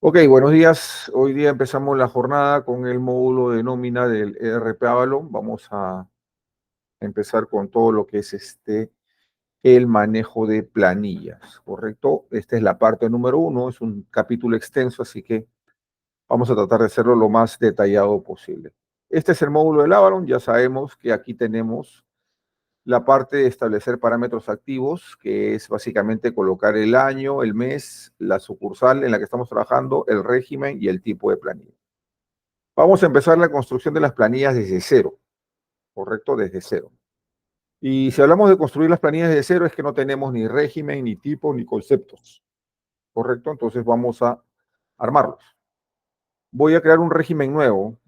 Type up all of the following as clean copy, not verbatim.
Ok, buenos días. Hoy día empezamos la jornada con el módulo de nómina del ERP Avalon. Vamos a empezar con todo lo que es el manejo de planillas, ¿correcto? Esta es la parte número 1, es un capítulo extenso, así que vamos a tratar de hacerlo lo más detallado posible. Este es el módulo del Avalon. Ya sabemos que aquí tenemos la parte de establecer parámetros activos, que es básicamente colocar el año, el mes, la sucursal en la que estamos trabajando, el régimen y el tipo de planilla. Vamos a empezar la construcción de las planillas desde cero, ¿correcto? Desde cero. Y si hablamos de construir las planillas desde cero, es que no tenemos ni régimen, ni tipo, ni conceptos, ¿correcto? Entonces vamos a armarlos. Voy a crear un régimen nuevo.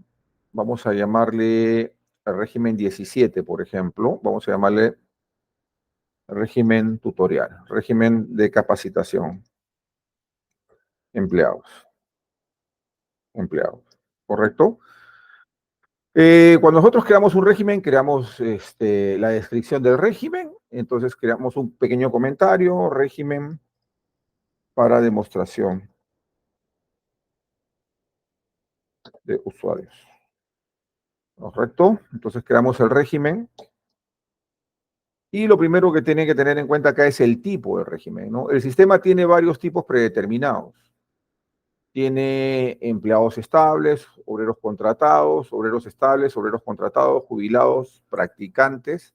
Vamos a llamarle el régimen 17, por ejemplo. Vamos a llamarle régimen tutorial, régimen de capacitación, empleados, ¿correcto? Cuando nosotros creamos un régimen, creamos la descripción del régimen, entonces creamos un pequeño comentario, régimen para demostración de usuarios, ¿correcto? Entonces creamos el régimen y lo primero que tienen que tener en cuenta acá es el tipo de régimen, ¿no? El sistema tiene varios tipos predeterminados. Tiene empleados estables, obreros estables, obreros contratados, jubilados, practicantes,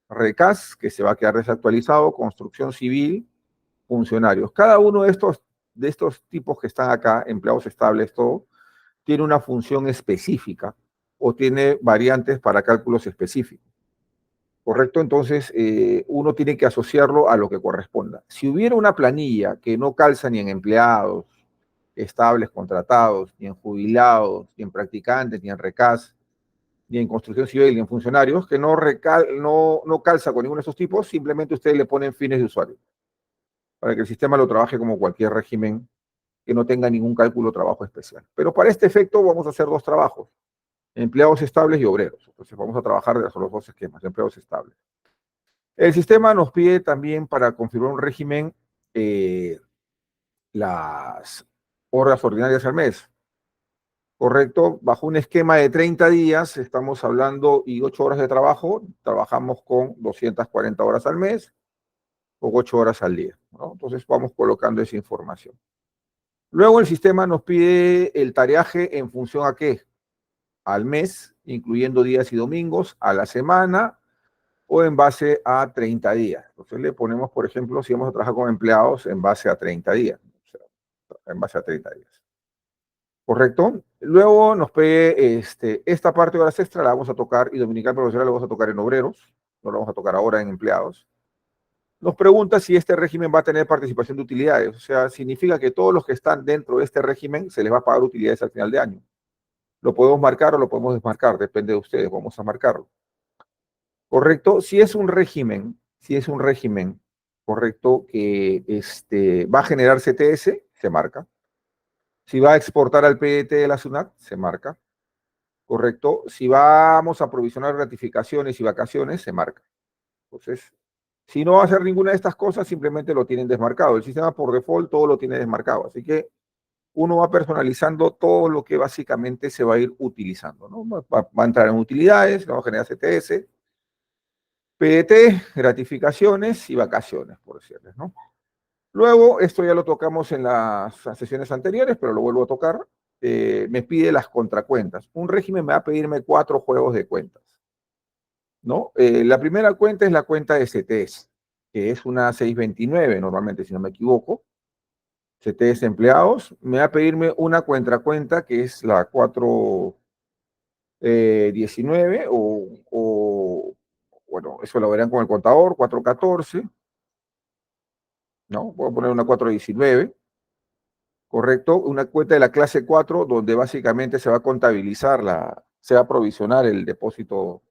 recas, que se va a quedar desactualizado, construcción civil, funcionarios. Cada uno de estos tipos que están acá, empleados estables, todo, tiene una función específica o tiene variantes para cálculos específicos. ¿Correcto? Entonces, uno tiene que asociarlo a lo que corresponda. Si hubiera una planilla que no calza ni en empleados estables contratados, ni en jubilados, ni en practicantes, ni en recas, ni en construcción civil, ni en funcionarios, que no calza con ninguno de esos tipos, simplemente ustedes le ponen fines de usuario, para que el sistema lo trabaje como cualquier régimen que no tenga ningún cálculo o trabajo especial. Pero para este efecto vamos a hacer dos trabajos, empleados estables y obreros. Entonces vamos a trabajar de los dos esquemas, empleados estables. El sistema nos pide también para configurar un régimen las horas ordinarias al mes. Correcto, bajo un esquema de 30 días, estamos hablando y 8 horas de trabajo, trabajamos con 240 horas al mes o 8 horas al día, ¿no? Entonces vamos colocando esa información. Luego el sistema nos pide el tareaje en función a qué, al mes, incluyendo días y domingos, a la semana o en base a 30 días. Entonces le ponemos, por ejemplo, si vamos a trabajar con empleados, en base a 30 días, o sea, en base a 30 días. ¿Correcto? Luego nos pide esta parte de horas extra, la vamos a tocar, y dominical profesional la vamos a tocar en obreros, no la vamos a tocar ahora en empleados. Nos pregunta si este régimen va a tener participación de utilidades, o sea, significa que todos los que están dentro de este régimen se les va a pagar utilidades al final de año. Lo podemos marcar o lo podemos desmarcar, depende de ustedes, vamos a marcarlo. ¿Correcto? Si es un régimen, correcto, que va a generar CTS, se marca. Si va a exportar al PDT de la SUNAT, se marca. ¿Correcto? Si vamos a provisionar gratificaciones y vacaciones, se marca. Entonces, si no va a hacer ninguna de estas cosas, simplemente lo tienen desmarcado. El sistema por default todo lo tiene desmarcado. Así que uno va personalizando todo lo que básicamente se va a ir utilizando, ¿no? Va a entrar en utilidades, vamos a generar CTS, PDT, gratificaciones y vacaciones, por decirles, ¿no? Luego, esto ya lo tocamos en las sesiones anteriores, pero lo vuelvo a tocar. Me pide las contracuentas. Un régimen me va a pedirme 4 juegos de cuentas, ¿no? La primera cuenta es la cuenta de CTS, que es una 629, normalmente, si no me equivoco. CTS empleados. Me va a pedirme una contracuenta que es la 419 bueno, eso lo verán con el contador, 414, ¿no? Voy a poner una 419. ¿Correcto? Una cuenta de la clase 4 donde básicamente se va a contabilizar, se va a provisionar el depósito,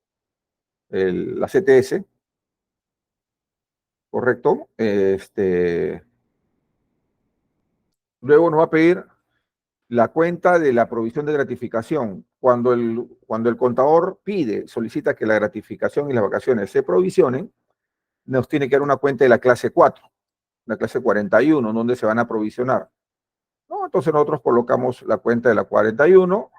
la CTS, ¿correcto? Luego nos va a pedir la cuenta de la provisión de gratificación. Cuando el contador solicita que la gratificación y las vacaciones se provisionen, nos tiene que dar una cuenta de la clase 4, la clase 41, donde se van a provisionar. No, Entonces nosotros colocamos la cuenta de la 41,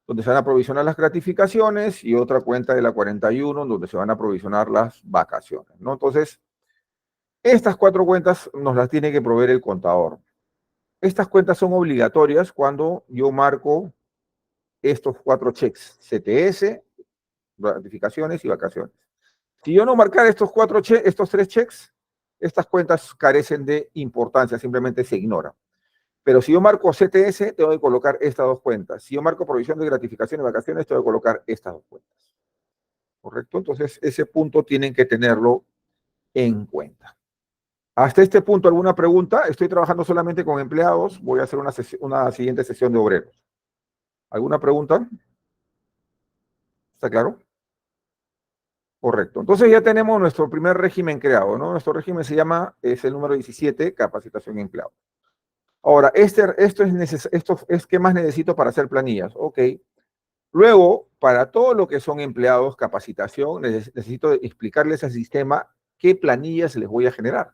donde se van a provisionar las gratificaciones, y otra cuenta de la 41, donde se van a provisionar las vacaciones, ¿no? Entonces, estas cuatro cuentas nos las tiene que proveer el contador. Estas cuentas son obligatorias cuando yo marco estos cuatro cheques: CTS, gratificaciones y vacaciones. Si yo no marcara estos tres cheques, estas cuentas carecen de importancia, simplemente se ignoran. Pero si yo marco CTS, tengo que colocar estas dos cuentas. Si yo marco provisión de gratificación y vacaciones, tengo que colocar estas dos cuentas. ¿Correcto? Entonces, ese punto tienen que tenerlo en cuenta. Hasta este punto, ¿alguna pregunta? Estoy trabajando solamente con empleados. Voy a hacer una siguiente sesión de obreros. ¿Alguna pregunta? ¿Está claro? Correcto. Entonces ya tenemos nuestro primer régimen creado, ¿no? Nuestro régimen es el número 17, capacitación y empleado. Ahora, esto es ¿qué más necesito para hacer planillas? Ok. Luego, para todo lo que son empleados, capacitación, necesito explicarles al sistema qué planillas les voy a generar.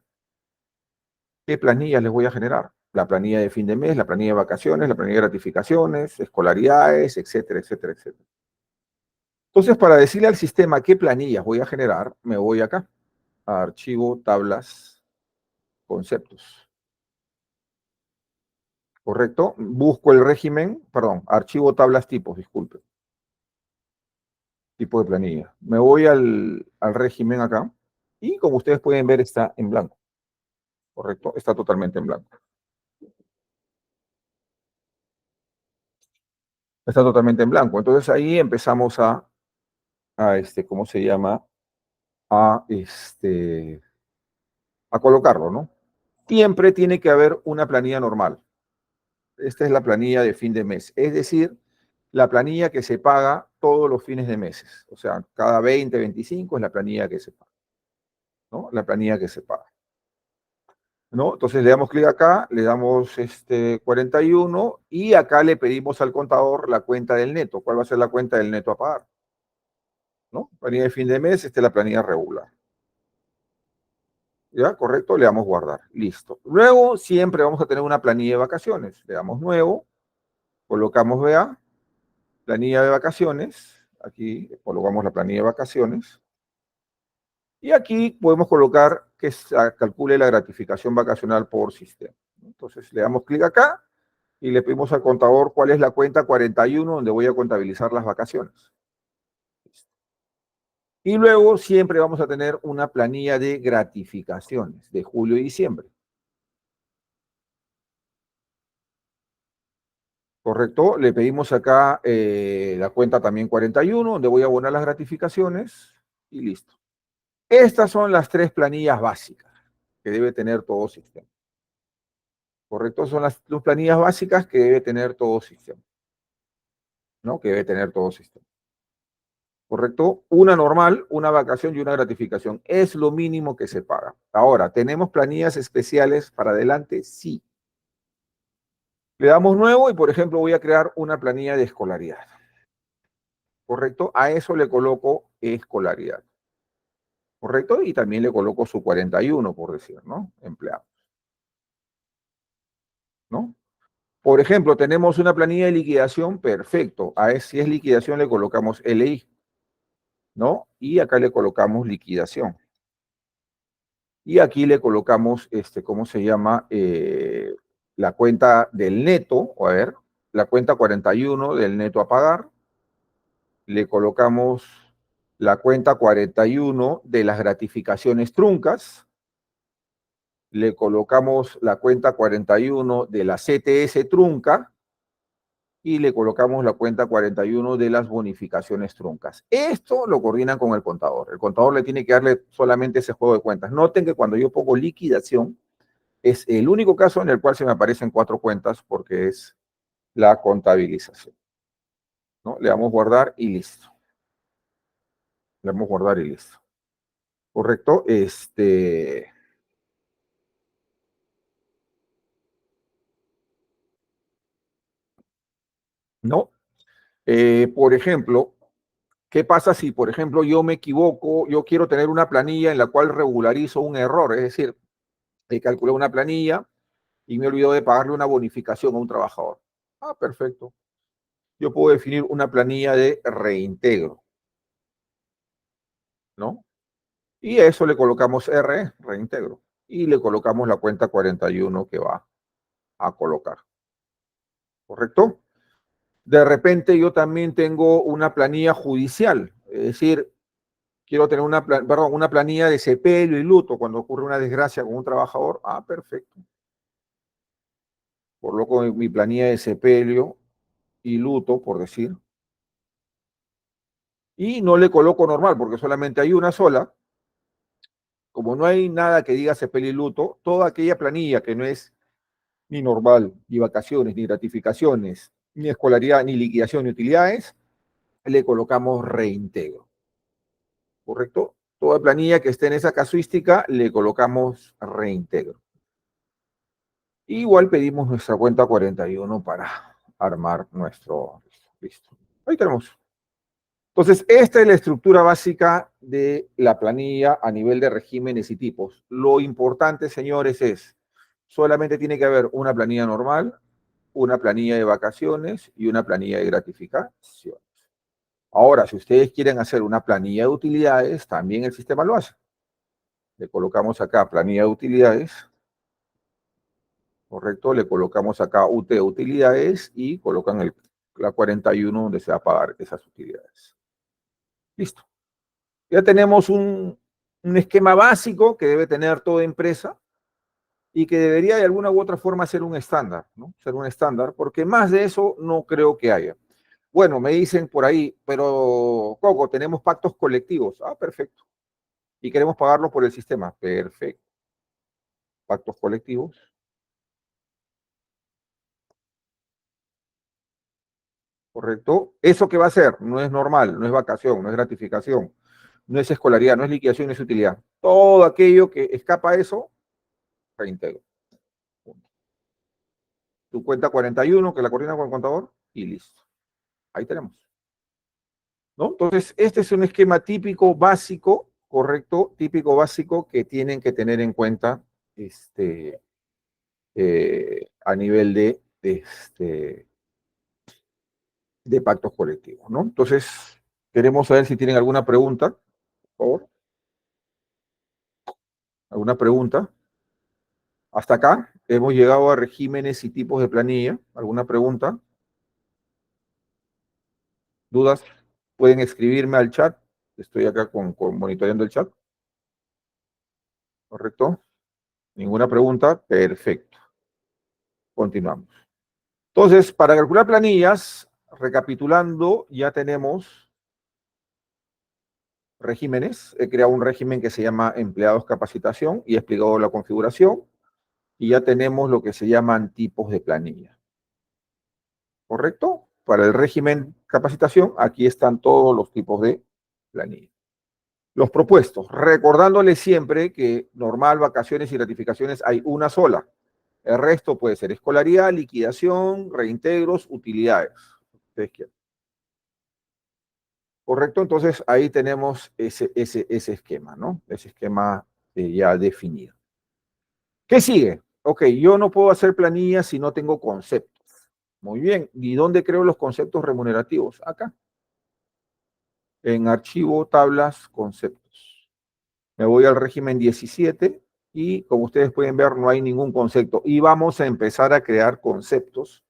¿Qué planillas les voy a generar? La planilla de fin de mes, la planilla de vacaciones, la planilla de gratificaciones, escolaridades, etcétera, etcétera, etcétera. Entonces, para decirle al sistema qué planillas voy a generar, me voy acá, a archivo, tablas, conceptos. ¿Correcto? Busco el régimen, perdón, archivo, tablas, tipos, disculpe. Tipo de planilla. Me voy al régimen acá y, como ustedes pueden ver, está en blanco. ¿Correcto? Está totalmente en blanco. Está totalmente en blanco. Entonces ahí empezamos ¿cómo se llama? A, a colocarlo, ¿no? Siempre tiene que haber una planilla normal. Esta es la planilla de fin de mes. Es decir, la planilla que se paga todos los fines de meses. O sea, cada 20, 25 es la planilla que se paga, ¿no? La planilla que se paga, ¿no? Entonces le damos clic acá, le damos 41 y acá le pedimos al contador la cuenta del neto. ¿Cuál va a ser la cuenta del neto a pagar? ¿No? Planilla de fin de mes, esta es la planilla regular. ¿Ya? Correcto, le damos guardar. Listo. Luego siempre vamos a tener una planilla de vacaciones. Le damos nuevo, colocamos VA, planilla de vacaciones. Aquí colocamos la planilla de vacaciones. Y aquí podemos colocar que calcule la gratificación vacacional por sistema. Entonces le damos clic acá y le pedimos al contador cuál es la cuenta 41 donde voy a contabilizar las vacaciones. Y luego siempre vamos a tener una planilla de gratificaciones de julio y diciembre. ¿Correcto? Le pedimos acá la cuenta también 41, donde voy a abonar las gratificaciones y listo. Estas son las tres planillas básicas que debe tener todo sistema. ¿Correcto? Son las dos planillas básicas que debe tener todo sistema, ¿no? Que debe tener todo sistema. ¿Correcto? Una normal, una vacación y una gratificación. Es lo mínimo que se paga. Ahora, ¿tenemos planillas especiales para adelante? Sí. Le damos nuevo y, por ejemplo, voy a crear una planilla de escolaridad. ¿Correcto? A eso le coloco escolaridad. ¿Correcto? Y también le coloco su 41, por decir, ¿no? Empleado. ¿No? Por ejemplo, tenemos una planilla de liquidación, perfecto. Si es liquidación le colocamos LI, ¿no? Y acá le colocamos liquidación. Y aquí le colocamos, ¿cómo se llama? La cuenta del neto, o a ver, la cuenta 41 del neto a pagar. Le colocamos la cuenta 41 de las gratificaciones truncas. Le colocamos la cuenta 41 de la CTS trunca y le colocamos la cuenta 41 de las bonificaciones truncas. Esto lo coordinan con el contador. El contador le tiene que darle solamente ese juego de cuentas. Noten que cuando yo pongo liquidación, es el único caso en el cual se me aparecen cuatro cuentas porque es la contabilización, ¿no? Le damos guardar y listo. Le damos guardar y listo. ¿Correcto? ¿No? Por ejemplo, ¿qué pasa si, por ejemplo, yo me equivoco? Yo quiero tener una planilla en la cual regularizo un error, es decir, calculé una planilla y me olvidó de pagarle una bonificación a un trabajador. Ah, perfecto. Yo puedo definir una planilla de reintegro, ¿no? Y a eso le colocamos reintegro, y le colocamos la cuenta 41 que va a colocar, ¿correcto? De repente yo también tengo una planilla judicial, es decir, quiero tener una planilla de sepelio y luto cuando ocurre una desgracia con un trabajador. Ah, perfecto. Coloco mi planilla de sepelio y luto, por decir, y no le coloco normal, porque solamente hay una sola. Como no hay nada que diga sepelio y luto, toda aquella planilla que no es ni normal, ni vacaciones, ni gratificaciones, ni escolaridad, ni liquidación, ni utilidades, le colocamos reintegro, ¿correcto? Toda planilla que esté en esa casuística le colocamos reintegro. Igual pedimos nuestra cuenta 41 para armar nuestro... Listo. Ahí tenemos. Entonces, esta es la estructura básica de la planilla a nivel de regímenes y tipos. Lo importante, señores, es solamente tiene que haber una planilla normal, una planilla de vacaciones y una planilla de gratificaciones. Ahora, si ustedes quieren hacer una planilla de utilidades, también el sistema lo hace. Le colocamos acá planilla de utilidades, ¿correcto? Le colocamos acá UT de utilidades y colocan la 41 donde se va a pagar esas utilidades. Listo. Ya tenemos un esquema básico que debe tener toda empresa y que debería de alguna u otra forma ser un estándar, ¿no? Ser un estándar, porque más de eso no creo que haya. Bueno, me dicen por ahí, pero Coco, tenemos pactos colectivos. Ah, perfecto. Y queremos pagarlo por el sistema. Perfecto. Pactos colectivos. Correcto. ¿Eso qué va a ser? No es normal, no es vacación, no es gratificación, no es escolaridad, no es liquidación, no es utilidad. Todo aquello que escapa a eso, reintegro. Tu cuenta 41, que la coordina con el contador, y listo. Ahí tenemos. ¿No? Entonces, este es un esquema típico, básico, correcto, típico, básico, que tienen que tener en cuenta a nivel de pactos colectivos, ¿no? Entonces, queremos saber si tienen alguna pregunta, por favor. ¿Alguna pregunta? Hasta acá hemos llegado a regímenes y tipos de planilla. ¿Alguna pregunta? ¿Dudas? Pueden escribirme al chat. Estoy acá monitoreando el chat. ¿Correcto? ¿Ninguna pregunta? Perfecto. Continuamos. Entonces, para calcular planillas, recapitulando, ya tenemos regímenes. He creado un régimen que se llama empleados capacitación y he explicado la configuración. Y ya tenemos lo que se llaman tipos de planilla. ¿Correcto? Para el régimen capacitación, aquí están todos los tipos de planilla. Los propuestos, recordándoles siempre que normal, vacaciones y gratificaciones hay una sola. El resto puede ser escolaridad, liquidación, reintegros, utilidades. Ustedes quieran. ¿Correcto? Entonces ahí tenemos ese esquema, ¿no? Ese esquema ya definido. ¿Qué sigue? Ok, yo no puedo hacer planillas si no tengo conceptos. Muy bien. ¿Y dónde creo los conceptos remunerativos? Acá. En archivo, tablas, conceptos. Me voy al régimen 17 y como ustedes pueden ver no hay ningún concepto. Y vamos a empezar a crear conceptos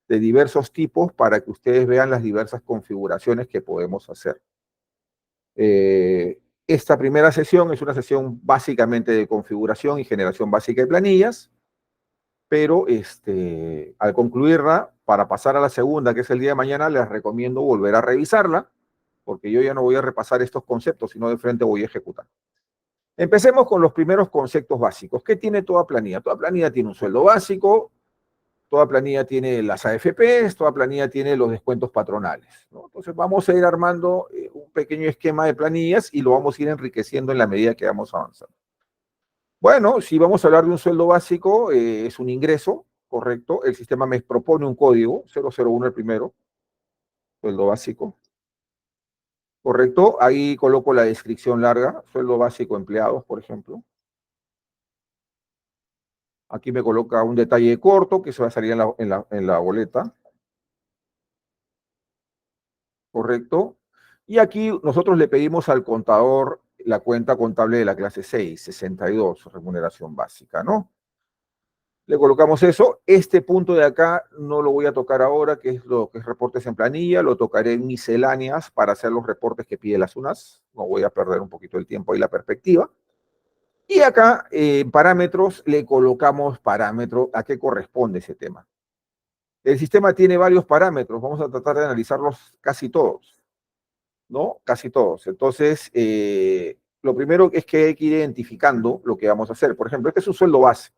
de diversos tipos para que ustedes vean las diversas configuraciones que podemos hacer. Esta primera sesión es una sesión básicamente de configuración y generación básica de planillas, pero al concluirla, para pasar a la segunda, que es el día de mañana, les recomiendo volver a revisarla, porque yo ya no voy a repasar estos conceptos, sino de frente voy a ejecutar. Empecemos con los primeros conceptos básicos. ¿Qué tiene toda planilla? Toda planilla tiene un sueldo básico, toda planilla tiene las AFPs, toda planilla tiene los descuentos patronales, ¿no? Entonces vamos a ir armando un pequeño esquema de planillas y lo vamos a ir enriqueciendo en la medida que vamos avanzando. Bueno, si vamos a hablar de un sueldo básico, es un ingreso, correcto. El sistema me propone un código, 001 el primero, sueldo básico, correcto. Ahí coloco la descripción larga, sueldo básico empleados, por ejemplo. Aquí me coloca un detalle corto que se va a salir en la boleta. ¿Correcto? Y aquí nosotros le pedimos al contador la cuenta contable de la clase 6, 62, remuneración básica, ¿no? Le colocamos eso. Este punto de acá no lo voy a tocar ahora, que es lo que es reportes en planilla, lo tocaré en misceláneas para hacer los reportes que pide la SUNAS. No voy a perder un poquito el tiempo y la perspectiva. Y acá, en parámetros, le colocamos parámetro a qué corresponde ese tema. El sistema tiene varios parámetros, vamos a tratar de analizarlos casi todos, ¿no? Casi todos. Entonces, lo primero es que hay que ir identificando lo que vamos a hacer. Por ejemplo, este es un sueldo base.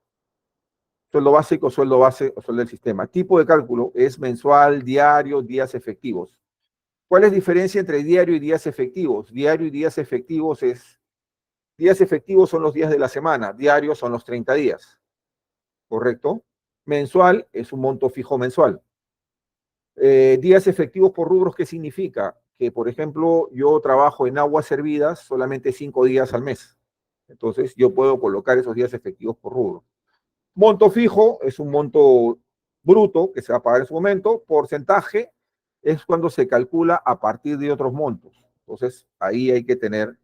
Sueldo básico, sueldo base o sueldo del sistema. Tipo de cálculo es mensual, diario, días efectivos. ¿Cuál es la diferencia entre diario y días efectivos? Diario y días efectivos días efectivos son los días de la semana, diarios son los 30 días, ¿correcto? Mensual es un monto fijo mensual. Días efectivos por rubros, ¿qué significa? Que, por ejemplo, yo trabajo en aguas servidas solamente 5 días al mes. Entonces, yo puedo colocar esos días efectivos por rubro. Monto fijo es un monto bruto que se va a pagar en su momento. Porcentaje es cuando se calcula a partir de otros montos. Entonces, ahí hay que tener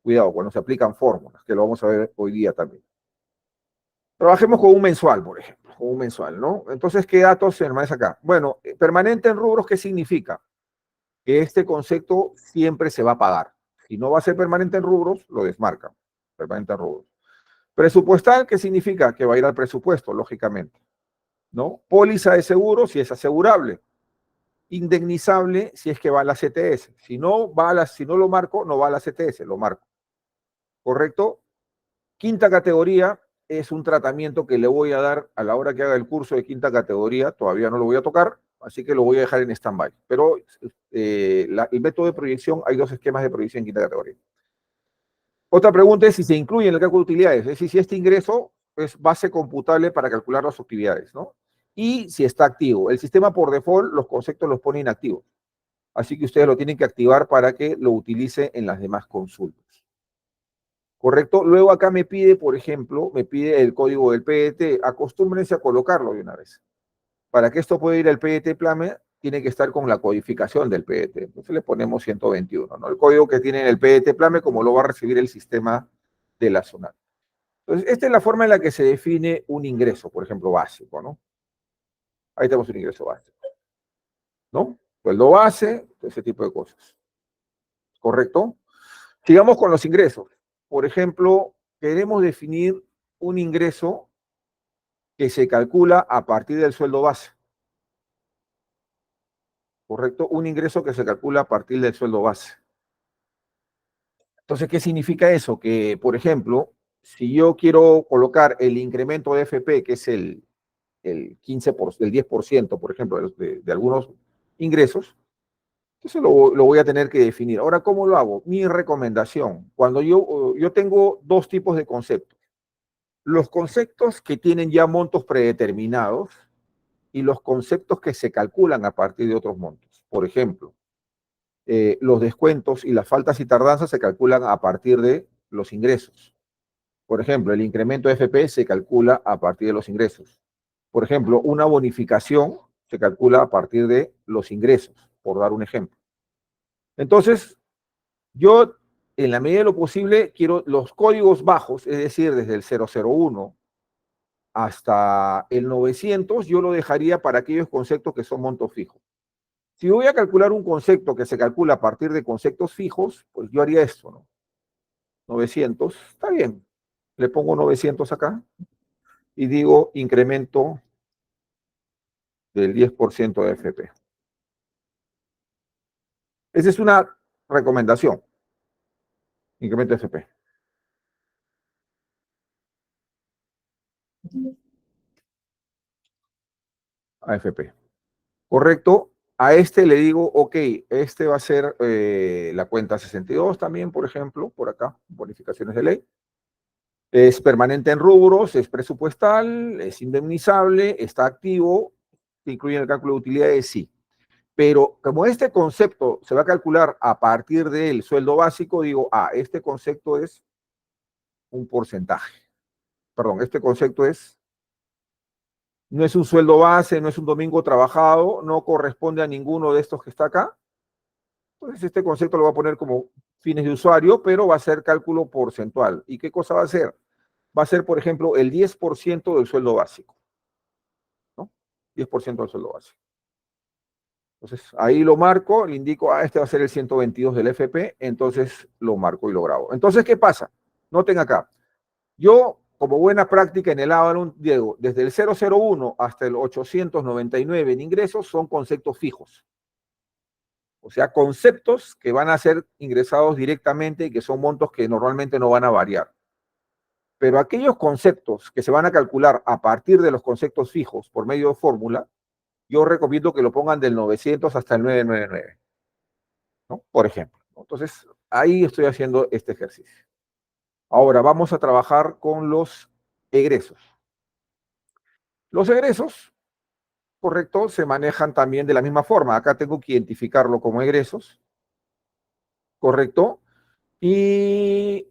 cuidado cuando se aplican fórmulas, que lo vamos a ver hoy día también. Trabajemos con un mensual, por ejemplo, con un mensual, ¿no? Entonces, ¿qué datos se maneja acá? Bueno, permanente en rubros, ¿qué significa? Que este concepto siempre se va a pagar. Si no va a ser permanente en rubros, lo desmarca. Permanente en rubros. Presupuestal, ¿qué significa? Que va a ir al presupuesto, lógicamente, ¿no? Póliza de seguro, si es asegurable. Indemnizable, si es que va a la CTS. Si no lo marco, no va a la CTS, lo marco. ¿Correcto? Quinta categoría es un tratamiento que le voy a dar a la hora que haga el curso de quinta categoría. Todavía no lo voy a tocar, así que lo voy a dejar en stand-by. Pero el método de proyección, hay dos esquemas de proyección en quinta categoría. Otra pregunta es si se incluye en el cálculo de utilidades, es decir, si este ingreso es base computable para calcular las utilidades, ¿no? Y si está activo. El sistema por default, los conceptos los pone inactivos. Así que ustedes lo tienen que activar para que lo utilice en las demás consultas. ¿Correcto? Luego acá me pide, por ejemplo, me pide el código del PET. Acostúmbrense a colocarlo de una vez. Para que esto pueda ir al PET Plame, tiene que estar con la codificación del PET. Entonces le ponemos 121, ¿no? El código que tiene en el PET Plame, como lo va a recibir el sistema de la zona. Entonces, esta es la forma en la que se define un ingreso, por ejemplo, básico, ¿no? Ahí tenemos un ingreso básico, ¿no? Sueldo base, ese tipo de cosas. ¿Correcto? Sigamos con los ingresos. Por ejemplo, queremos definir un ingreso que se calcula a partir del sueldo base. ¿Correcto? Un ingreso que se calcula a partir del sueldo base. Entonces, ¿qué significa eso? Que, por ejemplo, si yo quiero colocar el incremento de FP, que es el 15%, el 10%, por ejemplo, de algunos ingresos, eso lo voy a tener que definir. Ahora, ¿cómo lo hago? Mi recomendación, cuando yo tengo dos tipos de conceptos. Los conceptos que tienen ya montos predeterminados y los conceptos que se calculan a partir de otros montos. Por ejemplo, los descuentos y las faltas y tardanzas se calculan a partir de los ingresos. Por ejemplo, el incremento de FP se calcula a partir de los ingresos. Por ejemplo, una bonificación se calcula a partir de los ingresos, por dar un ejemplo. Entonces, yo, en la medida de lo posible, quiero los códigos bajos, es decir, desde el 001 hasta el 900, yo lo dejaría para aquellos conceptos que son montos fijos. Si voy a calcular un concepto que se calcula a partir de conceptos fijos, pues yo haría esto, ¿no? 900, está bien. Le pongo 900 acá y digo incremento del 10% de FP. Esa es una recomendación. Incremento de FP. AFP. ¿Correcto? A este le digo, ok, este va a ser la cuenta 62 también, por ejemplo, por acá, bonificaciones de ley. Es permanente en rubros, es presupuestal, es indemnizable, está activo, se incluye en el cálculo de utilidades, sí. Pero como este concepto se va a calcular a partir del sueldo básico, digo, este concepto es un porcentaje. Perdón, este concepto es No es un sueldo base, no es un domingo trabajado, no corresponde a ninguno de estos que está acá. Entonces este concepto lo voy a poner como fines de usuario, pero va a ser cálculo porcentual. ¿Y qué cosa va a ser? Va a ser, por ejemplo, el 10% del sueldo básico, ¿no? 10% del sueldo básico. Entonces, ahí lo marco, le indico, este va a ser el 122 del FP, entonces lo marco y lo grabo. Entonces, ¿qué pasa? Noten acá, yo, como buena práctica en el Avalon, Diego, desde el 001 hasta el 899 en ingresos son conceptos fijos. O sea, conceptos que van a ser ingresados directamente y que son montos que normalmente no van a variar. Pero aquellos conceptos que se van a calcular a partir de los conceptos fijos por medio de fórmula, yo recomiendo que lo pongan del 900 hasta el 999, ¿no? Por ejemplo. Entonces, ahí estoy haciendo este ejercicio. Ahora vamos a trabajar con los egresos. Los egresos, correcto, se manejan también de la misma forma. Acá tengo que identificarlo como egresos, correcto, y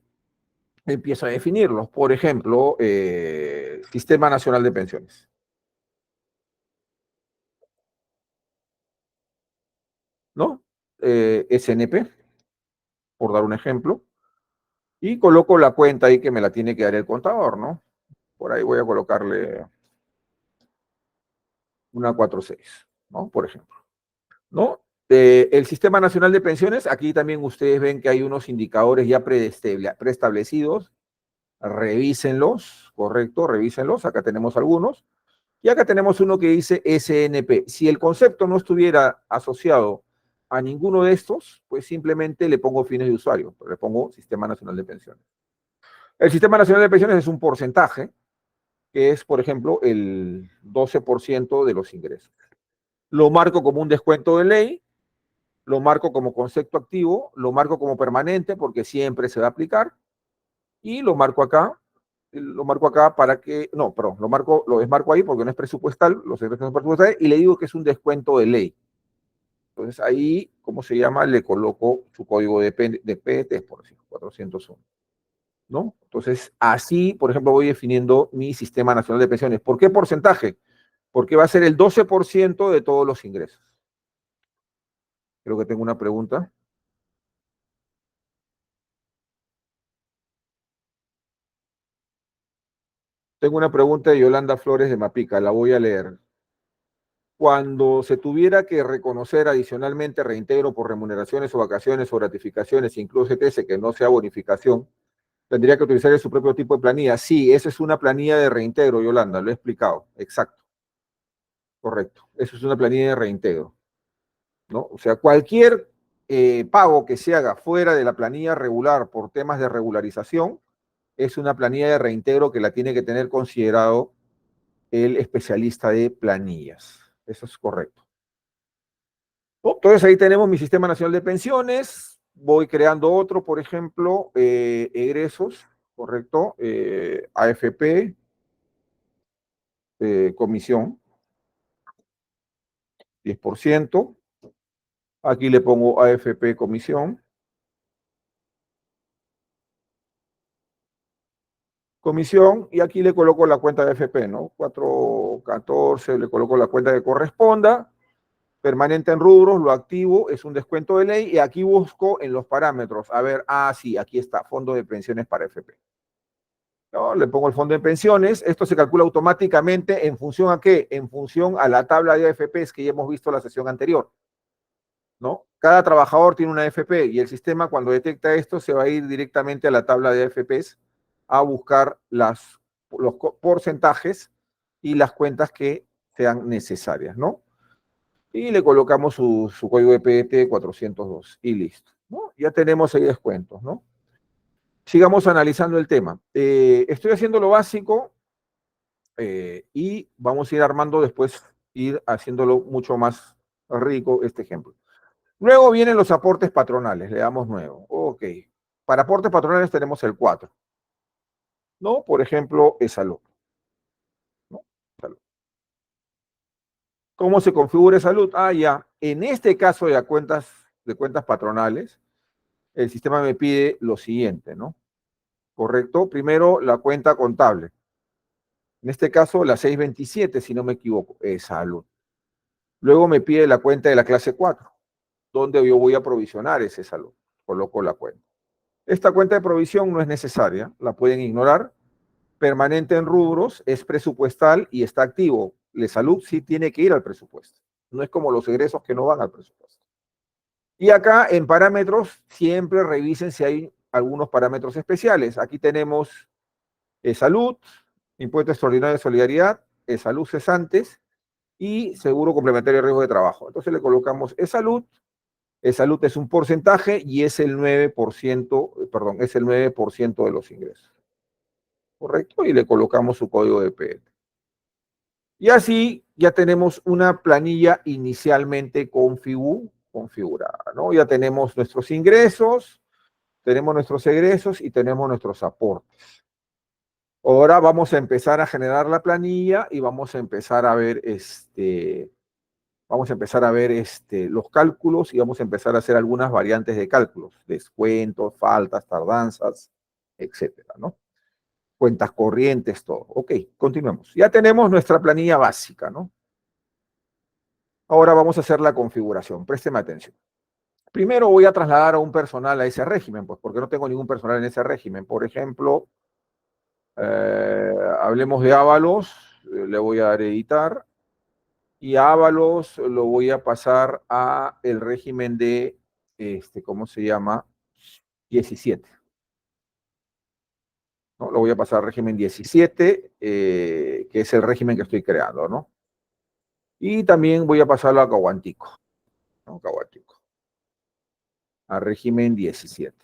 empiezo a definirlos. Por ejemplo, Sistema Nacional de Pensiones, ¿no? SNP, por dar un ejemplo, y coloco la cuenta ahí que me la tiene que dar el contador, ¿no? Por ahí voy a colocarle una 46, ¿no? Por ejemplo, ¿no? El Sistema Nacional de Pensiones, aquí también ustedes ven que hay unos indicadores ya preestablecidos, revísenlos, correcto, revísenlos, acá tenemos algunos, y acá tenemos uno que dice SNP. Si el concepto no estuviera asociado a ninguno de estos, pues simplemente le pongo fines de usuario, le pongo Sistema Nacional de Pensiones. El Sistema Nacional de Pensiones es un porcentaje, que es, por ejemplo, el 12% de los ingresos. Lo marco como un descuento de ley, lo marco como concepto activo, lo marco como permanente porque siempre se va a aplicar y lo marco acá para que, no, perdón, lo desmarco ahí porque no es presupuestal, los egresos son presupuestales y le digo que es un descuento de ley. Entonces ahí, ¿cómo se llama? Le coloco su código de PET, por decir, 401, ¿no? Entonces así, por ejemplo, voy definiendo mi Sistema Nacional de Pensiones. ¿Por qué porcentaje? Porque va a ser el 12% de todos los ingresos. Creo que tengo una pregunta. Tengo una pregunta de Yolanda Flores de Mapica, la voy a leer. Cuando se tuviera que reconocer adicionalmente reintegro por remuneraciones o vacaciones o gratificaciones, incluso ETS, que no sea bonificación, tendría que utilizar su propio tipo de planilla. Sí, esa es una planilla de reintegro, Yolanda, lo he explicado. Exacto, correcto. Eso es una planilla de reintegro, ¿no? O sea, cualquier pago que se haga fuera de la planilla regular por temas de regularización es una planilla de reintegro que la tiene que tener considerado el especialista de planillas. Eso es correcto. Entonces ahí tenemos mi Sistema Nacional de Pensiones. Voy creando otro, por ejemplo, egresos, correcto, AFP, comisión, 10%. Aquí le pongo AFP comisión. Comisión, y aquí le coloco la cuenta de AFP, ¿no? 414, le coloco la cuenta que corresponda. Permanente en rubros, lo activo, es un descuento de ley, y aquí busco en los parámetros, a ver, sí, aquí está, fondo de pensiones para FP. ¿No? Le pongo el fondo de pensiones, esto se calcula automáticamente en función a qué, en función a la tabla de AFPs que ya hemos visto en la sesión anterior, ¿no? Cada trabajador tiene una AFP y el sistema cuando detecta esto se va a ir directamente a la tabla de AFPs a buscar los porcentajes y las cuentas que sean necesarias, ¿no? Y le colocamos su código de PET 402 y listo, ¿no? Ya tenemos ahí descuentos, ¿no? Sigamos analizando el tema. Estoy haciendo lo básico y vamos a ir armando después, ir haciéndolo mucho más rico este ejemplo. Luego vienen los aportes patronales, le damos nuevo. Ok. Para aportes patronales tenemos el 4, ¿no? Por ejemplo, es salud, ¿no? Salud. ¿Cómo se configura salud? Ya. En este caso de cuentas patronales, el sistema me pide lo siguiente, ¿no? Correcto. Primero, la cuenta contable. En este caso, la 627, si no me equivoco, es salud. Luego me pide la cuenta de la clase 4, donde yo voy a provisionar ese salud. Coloco la cuenta. Esta cuenta de provisión no es necesaria, la pueden ignorar. Permanente en rubros, es presupuestal y está activo. La salud sí tiene que ir al presupuesto. No es como los egresos que no van al presupuesto. Y acá en parámetros, siempre revisen si hay algunos parámetros especiales. Aquí tenemos salud, impuesto extraordinario de solidaridad, salud cesantes y seguro complementario de riesgo de trabajo. Entonces le colocamos salud. Salud es un porcentaje y es el 9%, perdón, es el 9% de los ingresos. ¿Correcto? Y le colocamos su código de PL. Y así ya tenemos una planilla inicialmente configurada, ¿no? Ya tenemos nuestros ingresos, tenemos nuestros egresos y tenemos nuestros aportes. Ahora vamos a empezar a generar la planilla y vamos a empezar a ver los cálculos y vamos a empezar a hacer algunas variantes de cálculos, descuentos, faltas, tardanzas, etcétera, ¿no? Cuentas corrientes, todo. Ok, continuemos. Ya tenemos nuestra planilla básica, ¿no? Ahora vamos a hacer la configuración. Présteme atención. Primero voy a trasladar a un personal a ese régimen, pues porque no tengo ningún personal en ese régimen. Por ejemplo, hablemos de Ábalos, le voy a dar editar, y a Ábalos lo voy a pasar a el régimen de, ¿cómo se llama? 17. ¿No? Lo voy a pasar al régimen 17, que es el régimen que estoy creando, ¿no? Y también voy a pasarlo a Cahuantico, ¿no? Cahuantico, a régimen 17.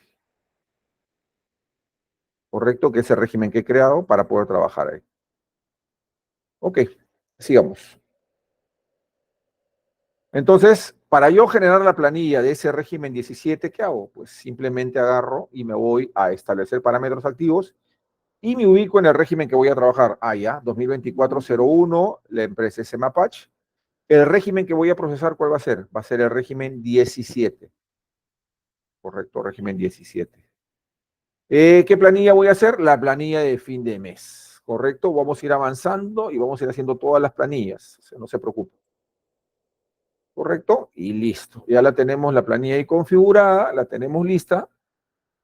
¿Correcto? Que es el régimen que he creado para poder trabajar ahí. Ok, sigamos. Entonces, para yo generar la planilla de ese régimen 17, ¿qué hago? Pues simplemente agarro y me voy a establecer parámetros activos y me ubico en el régimen que voy a trabajar. Ah, ya, 2024-01, la empresa es Mapach. El régimen que voy a procesar, ¿cuál va a ser? Va a ser el régimen 17. Correcto, régimen 17. ¿Qué planilla voy a hacer? La planilla de fin de mes. Correcto, vamos a ir avanzando y vamos a ir haciendo todas las planillas. O sea, no se preocupe. Correcto, y listo. Ya la tenemos la planilla ahí configurada, la tenemos lista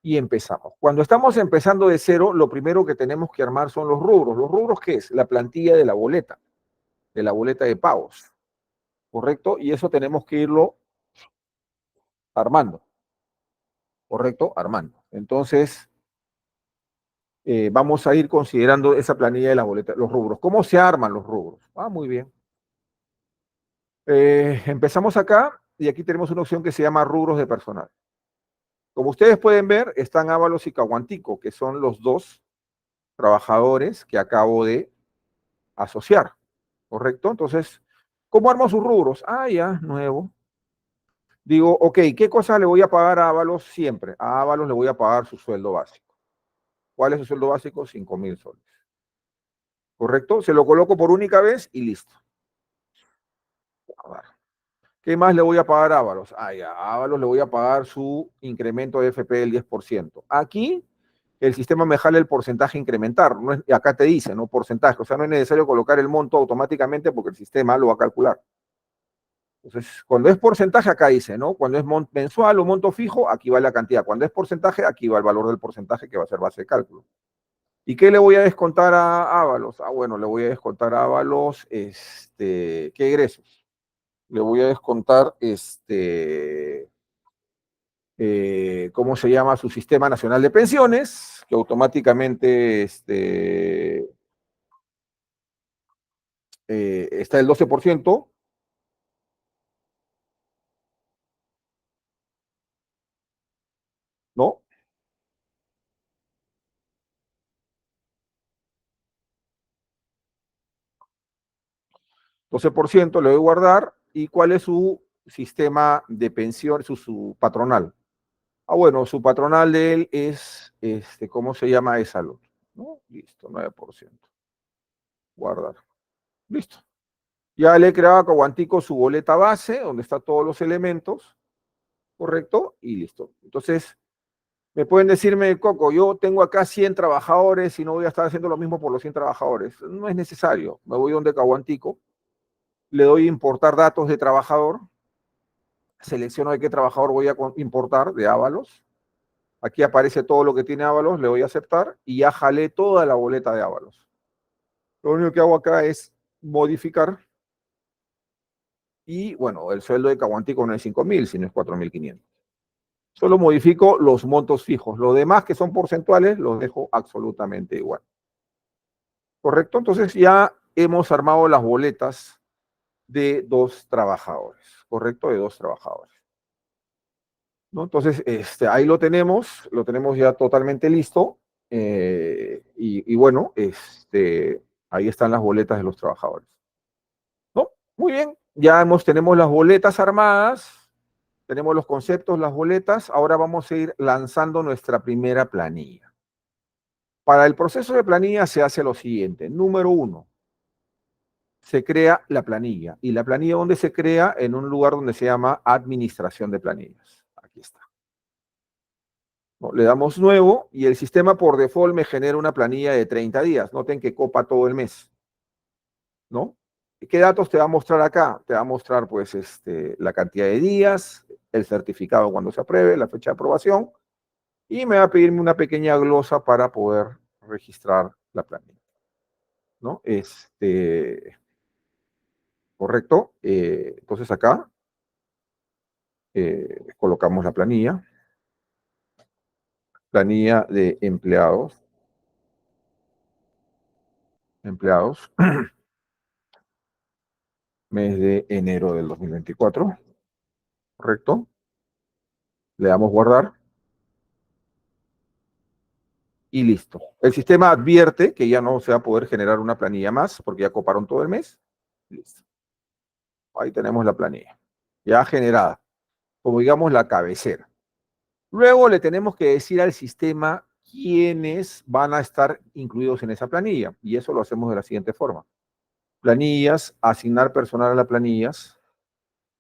y empezamos. Cuando estamos empezando de cero, lo primero que tenemos que armar son los rubros. ¿Los rubros qué es? La plantilla de la boleta de pagos. ¿Correcto? Y eso tenemos que irlo armando. ¿Correcto? Armando. Entonces, vamos a ir considerando esa planilla de la boleta, los rubros. ¿Cómo se arman los rubros? Ah, muy bien. Empezamos acá y aquí tenemos una opción que se llama rubros de personal. Como ustedes pueden ver, están Ábalos y Caguantico, que son los dos trabajadores que acabo de asociar, ¿correcto? Entonces, ¿cómo armo sus rubros? Ah, ya, nuevo. Digo, ok, ¿qué cosa le voy a pagar a Ábalos siempre? A Ábalos le voy a pagar su sueldo básico. ¿Cuál es su sueldo básico? 5.000 soles. ¿Correcto? Se lo coloco por única vez y listo. A ver. ¿Qué más le voy a pagar a Ábalos? Ah, ya, a Ábalos le voy a pagar su incremento de FP del 10%. Aquí el sistema me jala el porcentaje incrementar. No es, acá te dice, ¿no? Porcentaje. O sea, no es necesario colocar el monto automáticamente porque el sistema lo va a calcular. Entonces, cuando es porcentaje, acá dice, ¿no? Cuando es mensual o monto fijo, aquí va la cantidad. Cuando es porcentaje, aquí va el valor del porcentaje que va a ser base de cálculo. ¿Y qué le voy a descontar a Ábalos? Ah, bueno, le voy a descontar a Ábalos, ¿qué egresos? Le voy a descontar, ¿cómo se llama? Su Sistema Nacional de Pensiones, que automáticamente, está el 12%, ¿no? 12% le voy a guardar. ¿Y cuál es su sistema de pensión, su patronal? Ah, bueno, su patronal de él es, ¿cómo se llama? Es salud, ¿no? Listo, 9%. Guardar. Listo. Ya le he creado a Caguantico su boleta base, donde están todos los elementos, ¿correcto? Y listo. Entonces, Me pueden decirme, Coco, yo tengo acá 100 trabajadores y no voy a estar haciendo lo mismo por los 100 trabajadores. No es necesario. Me voy donde Caguantico, le doy importar datos de trabajador, selecciono de qué trabajador voy a importar de Ábalos. Aquí aparece todo lo que tiene Ábalos, le doy a aceptar y ya jalé toda la boleta de Ábalos. Lo único que hago acá es modificar y, bueno, el sueldo de Caguantico no es 5.000, sino es 4.500. Solo modifico los montos fijos. Los demás que son porcentuales los dejo absolutamente igual. ¿Correcto? Entonces ya hemos armado las boletas de 2 trabajadores. ¿Correcto? De 2 trabajadores. ¿No? Entonces, ahí lo tenemos ya totalmente listo. Y bueno, ahí están las boletas de los trabajadores. ¿No? Muy bien, tenemos las boletas armadas, tenemos los conceptos, las boletas, ahora vamos a ir lanzando nuestra primera planilla. Para el proceso de planilla se hace lo siguiente. Número 1, se crea la planilla. ¿Y la planilla dónde se crea? En un lugar donde se llama administración de planillas. Aquí está. ¿No? Le damos nuevo y el sistema por default me genera una planilla de 30 días. Noten que copa todo el mes. ¿No? ¿Qué datos te va a mostrar acá? Te va a mostrar, pues, la cantidad de días, el certificado cuando se apruebe, la fecha de aprobación, y me va a pedirme una pequeña glosa para poder registrar la planilla, ¿no? Correcto. Entonces acá colocamos la planilla de empleados, mes de enero del 2024, correcto. Le damos guardar y listo. El sistema advierte que ya no se va a poder generar una planilla más porque ya coparon todo el mes. Listo. Ahí tenemos la planilla ya generada, como digamos la cabecera. Luego le tenemos que decir al sistema quiénes van a estar incluidos en esa planilla y eso lo hacemos de la siguiente forma. Planillas, asignar personal a las planillas,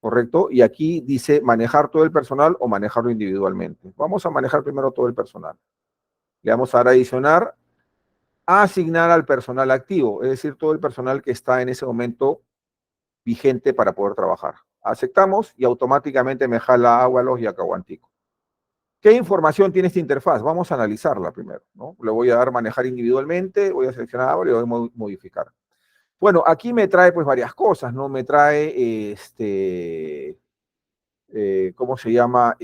¿correcto? Y aquí dice manejar todo el personal o manejarlo individualmente. Vamos a manejar primero todo el personal. Le vamos a dar a adicionar, a asignar al personal activo, es decir, todo el personal que está en ese momento vigente para poder trabajar. Aceptamos y automáticamente me jala a Águalos y a Caguantico. ¿Qué información tiene esta interfaz? Vamos a analizarla primero, ¿no? Le voy a dar manejar individualmente, voy a seleccionar Águalos y voy a modificar. Bueno, aquí me trae pues varias cosas, ¿no? Me trae, ¿cómo se llama?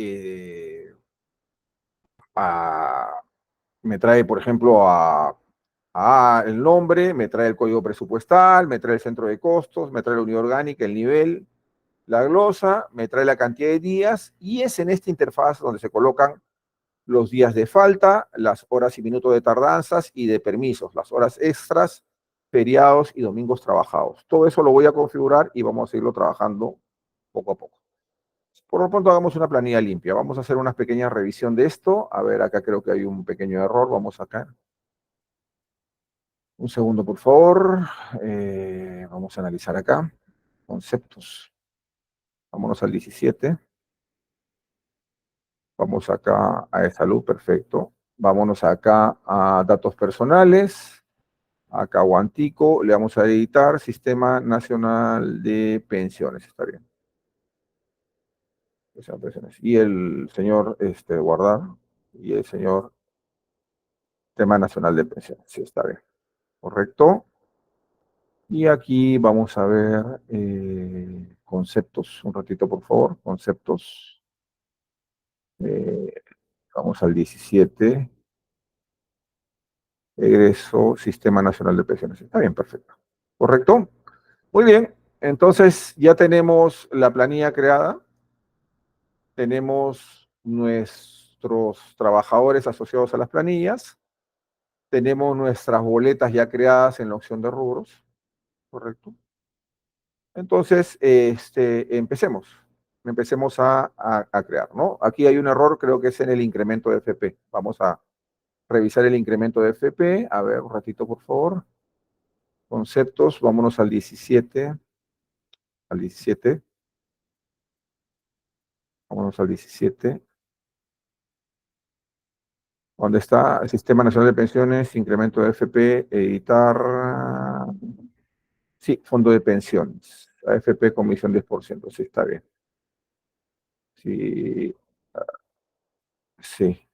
Me trae, por ejemplo, el nombre, me trae el código presupuestal, me trae el centro de costos, me trae la unidad orgánica, el nivel, la glosa, me trae la cantidad de días y es en esta interfaz donde se colocan los días de falta, las horas y minutos de tardanzas y de permisos, las horas extras, feriados y domingos trabajados. Todo eso lo voy a configurar y vamos a irlo trabajando poco a poco. Por lo pronto hagamos una planilla limpia. Vamos a hacer una pequeña revisión de esto. A ver, acá creo que hay un pequeño error. Vamos acá. Un segundo, por favor. Vamos a analizar acá. Conceptos. Vámonos al 17. Vamos acá a salud, perfecto. Vámonos acá a datos personales. Acá Guantico, le vamos a editar Sistema Nacional de Pensiones. Está bien. Y el señor guardar. Y el señor Sistema Nacional de Pensiones. Sí, está bien. Correcto. Y aquí vamos a ver conceptos. Un ratito, por favor. Conceptos. Eh, vamos al 17. Egreso, Sistema Nacional de Pensiones. Está bien, perfecto. ¿Correcto? Muy bien. Entonces ya tenemos la planilla creada. Tenemos nuestros trabajadores asociados a las planillas. Tenemos nuestras boletas ya creadas en la opción de rubros. ¿Correcto? Entonces, empecemos. Empecemos a crear, ¿no? Aquí hay un error, creo que es en el incremento de FP. Vamos a revisar el incremento de FP. A ver, un ratito, por favor. Conceptos, vámonos al 17. Al 17. Vámonos al 17. ¿Dónde está el Sistema Nacional de Pensiones, incremento de AFP, editar? Sí, fondo de pensiones. AFP, comisión 10%, sí, está bien. Sí, sí.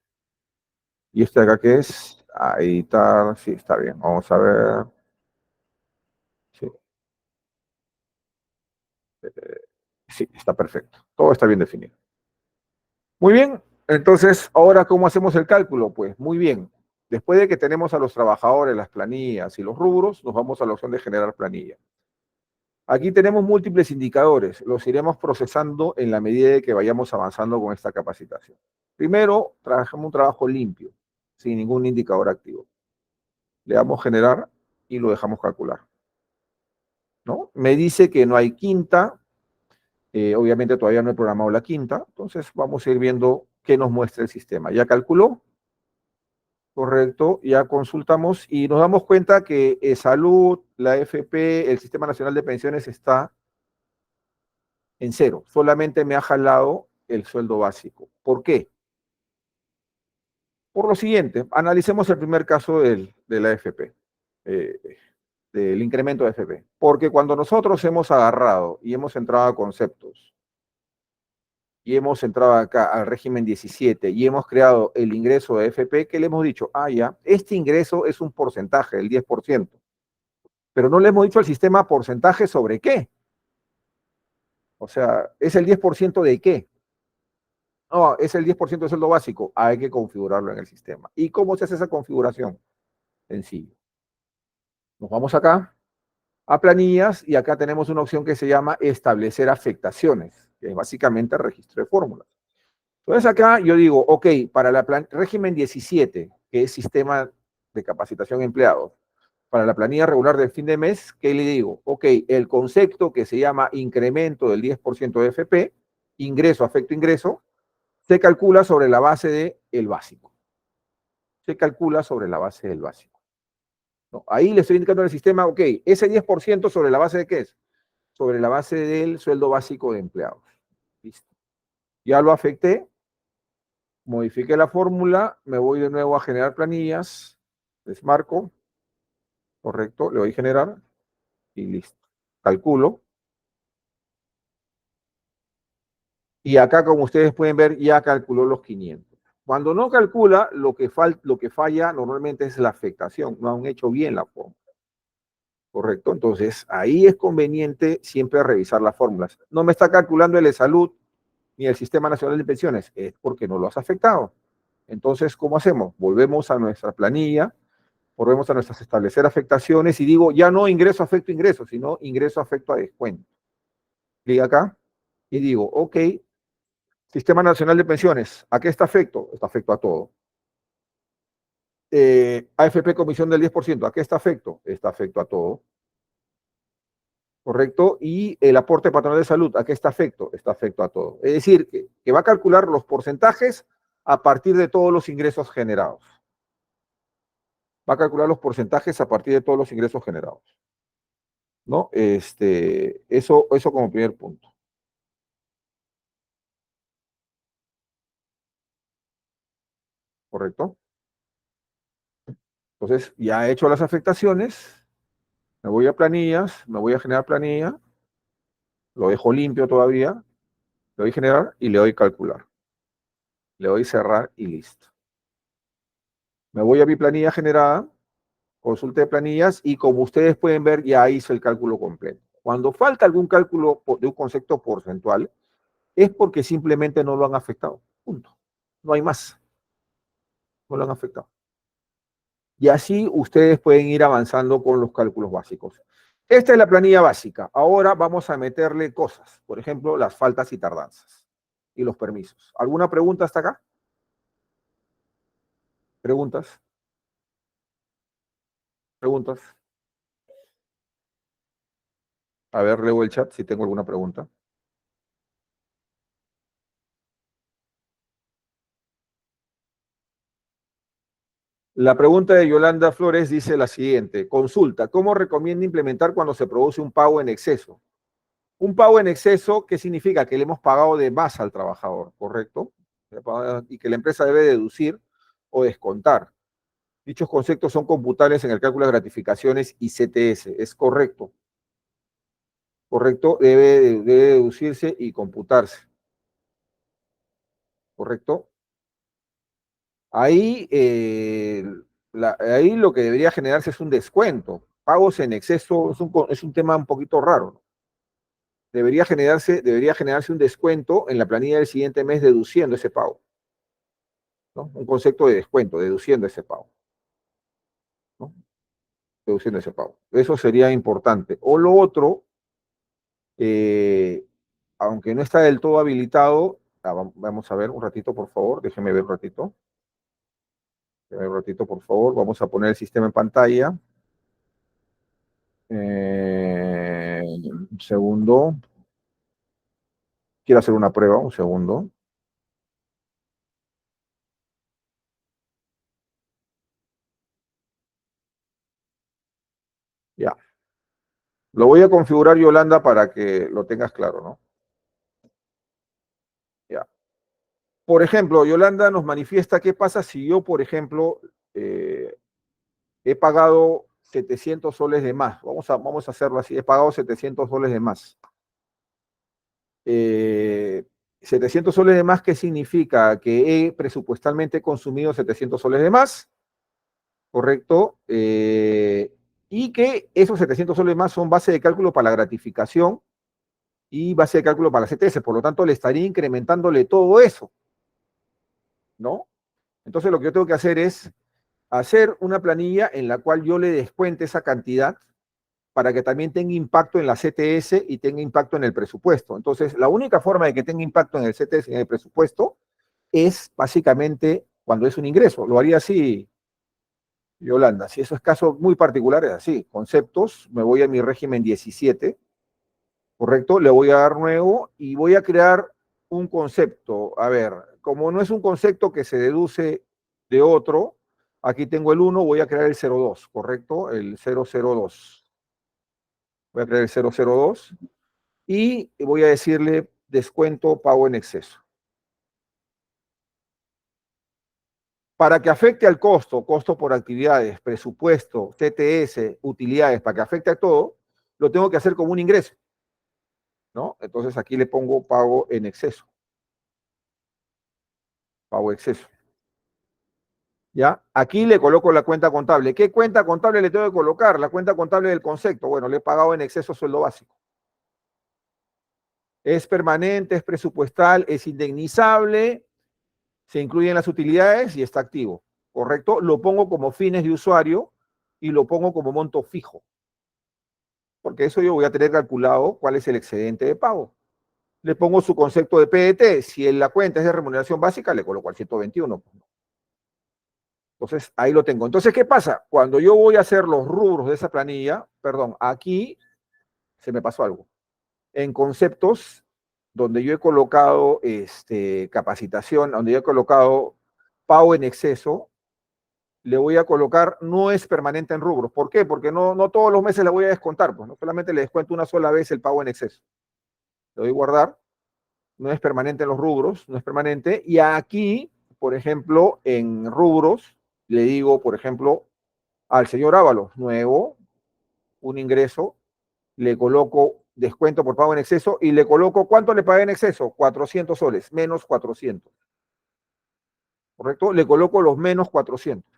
¿Y este de acá qué es? Editar, sí, está bien. Vamos a ver. Sí, sí, está perfecto. Todo está bien definido. Muy bien. Entonces, ahora, ¿cómo hacemos el cálculo? Pues muy bien. Después de que tenemos a los trabajadores, las planillas y los rubros, nos vamos a la opción de generar planilla. Aquí tenemos múltiples indicadores, los iremos procesando en la medida de que vayamos avanzando con esta capacitación. Primero, trabajamos un trabajo limpio, sin ningún indicador activo. Le damos generar y lo dejamos calcular, ¿no? Me dice que no hay quinta, obviamente todavía no he programado la quinta, entonces vamos a ir viendo qué nos muestra el sistema. ¿Ya calculó? Correcto, ya consultamos y nos damos cuenta que salud, la FP, el Sistema Nacional de Pensiones está en cero. Solamente me ha jalado el sueldo básico. ¿Por qué? Por lo siguiente, analicemos el primer caso de la AFP, eh, del incremento de AFP. Porque cuando nosotros hemos agarrado y hemos entrado a conceptos y hemos entrado acá al régimen 17 y hemos creado el ingreso de AFP, ¿qué le hemos dicho? Ah, ya, este ingreso es un porcentaje, el 10%. Pero no le hemos dicho al sistema porcentaje sobre qué. O sea, ¿es el 10% de qué? No, es el 10% del sueldo básico. Hay que configurarlo en el sistema. ¿Y cómo se hace esa configuración? Sencillo. Nos vamos acá a planillas y acá tenemos una opción que se llama establecer afectaciones, que es básicamente el registro de fórmulas. Entonces acá yo digo, ok, para la régimen 17, que es sistema de capacitación de empleados, para la planilla regular del fin de mes, ¿qué le digo? Ok, el concepto que se llama incremento del 10% de FP, ingreso, afecto, ingreso, se calcula sobre la base del básico. Se calcula sobre la base del básico. ¿No? Ahí le estoy indicando al sistema, ok, ese 10% sobre la base de qué es? Sobre la base del sueldo básico de empleados. Listo. Ya lo afecté, modifique la fórmula, me voy de nuevo a generar planillas, desmarco, correcto, le doy a generar y listo. Calculo. Y acá, como ustedes pueden ver, ya calculó los 500. Cuando no calcula, lo que falla normalmente es la afectación. No han hecho bien la fórmula, ¿correcto? Entonces, ahí es conveniente siempre revisar las fórmulas. No me está calculando el de salud ni el Sistema Nacional de Pensiones, es porque no lo has afectado. Entonces, ¿cómo hacemos? Volvemos a nuestra planilla, volvemos a nuestras establecer afectaciones y digo, ya no ingreso, afecto, ingreso, sino ingreso, afecto a descuento. Clic acá y digo, ok, Sistema Nacional de Pensiones, ¿a qué está afecto? Está afecto a todo. AFP Comisión del 10%, ¿a qué está afecto? Está afecto a todo. ¿Correcto? Y el aporte patronal de salud, ¿a qué está afecto? Está afecto a todo. Es decir, que va a calcular los porcentajes a partir de todos los ingresos generados. Va a calcular los porcentajes a partir de todos los ingresos generados. ¿No? Eso como primer punto. ¿Correcto? Entonces, ya he hecho las afectaciones, me voy a planillas, me voy a generar planilla, lo dejo limpio todavía, le doy generar y le doy calcular. Le doy cerrar y listo. Me voy a mi planilla generada, consulta de planillas y como ustedes pueden ver ya hice el cálculo completo. Cuando falta algún cálculo de un concepto porcentual es porque simplemente no lo han afectado. Punto. No hay más. No lo han afectado. Y así ustedes pueden ir avanzando con los cálculos básicos. Esta es la planilla básica. Ahora vamos a meterle cosas. Por ejemplo, las faltas y tardanzas y los permisos. ¿Alguna pregunta hasta acá? ¿Preguntas? ¿Preguntas? A ver, leo el chat si tengo alguna pregunta. La pregunta de Yolanda Flores dice la siguiente. Consulta, ¿cómo recomienda implementar cuando se produce un pago en exceso? Un pago en exceso, ¿qué significa? Que le hemos pagado de más al trabajador, ¿correcto? Y que la empresa debe deducir. o descontar. Dichos conceptos son computables en el cálculo de gratificaciones y CTS. Es correcto. Correcto, debe deducirse y computarse. Correcto. Ahí, ahí lo que debería generarse es un descuento. Pagos en exceso es un tema un poquito raro, ¿no? Debería generarse un descuento en la planilla del siguiente mes deduciendo ese pago, ¿no? Un concepto de descuento, deduciendo ese pago, ¿no? Deduciendo ese pago. Eso sería importante. O lo otro, eh, aunque no está del todo habilitado, vamos a ver un ratito, por favor, déjeme ver un ratito. Déjeme ver un ratito, por favor. Vamos a poner el sistema en pantalla. Un segundo. Quiero hacer una prueba, un segundo. Ya. Lo voy a configurar, Yolanda, para que lo tengas claro, ¿no? Ya. Por ejemplo, Yolanda nos manifiesta qué pasa si yo, por ejemplo, he pagado 700 soles de más. Vamos a hacerlo así. He pagado 700 soles de más. 700 soles de más, ¿qué significa? Que he presupuestalmente consumido 700 soles de más, ¿correcto? Y que esos 700 soles de más son base de cálculo para la gratificación y base de cálculo para la CTS. Por lo tanto, le estaría incrementándole todo eso, ¿no? Entonces, lo que yo tengo que hacer es hacer una planilla en la cual yo le descuente esa cantidad para que también tenga impacto en la CTS y tenga impacto en el presupuesto. Entonces, la única forma de que tenga impacto en el CTS y en el presupuesto es básicamente cuando es un ingreso. Lo haría así, Yolanda. Si eso es caso muy particular, es así. Conceptos, me voy a mi régimen 17, ¿correcto? Le voy a dar nuevo y voy a crear un concepto. A ver, como no es un concepto que se deduce de otro, aquí tengo el 1, voy a crear el 02, ¿correcto? El 002. Voy a crear el 002 y voy a decirle descuento pago en exceso. Para que afecte al costo, costo por actividades, presupuesto, TTS, utilidades, para que afecte a todo, lo tengo que hacer como un ingreso, ¿no? Entonces aquí le pongo pago en exceso, pago exceso. ¿Ya? Aquí le coloco la cuenta contable. ¿Qué cuenta contable le tengo que colocar? La cuenta contable del concepto. Bueno, le he pagado en exceso sueldo básico. Es permanente, es presupuestal, es indemnizable, se incluyen las utilidades y está activo, ¿correcto? Lo pongo como fines de usuario y lo pongo como monto fijo, porque eso yo voy a tener calculado cuál es el excedente de pago. Le pongo su concepto de PDT, si la cuenta es de remuneración básica, le coloco al 121. Entonces, ahí lo tengo. Entonces, ¿qué pasa? Cuando yo voy a hacer los rubros de esa planilla, perdón, aquí se me pasó algo. En conceptos, donde yo he colocado capacitación, donde yo he colocado pago en exceso, le voy a colocar no es permanente en rubros. ¿Por qué? Porque no todos los meses le voy a descontar, pues no solamente le descuento una sola vez el pago en exceso. Le doy a guardar, no es permanente en los rubros, no es permanente. Y aquí, por ejemplo, en rubros, le digo, por ejemplo, al señor Ábalos, nuevo, un ingreso, le coloco descuento por pago en exceso y le coloco, ¿cuánto le pagué en exceso? 400 soles, menos 400. ¿Correcto? Le coloco los menos 400.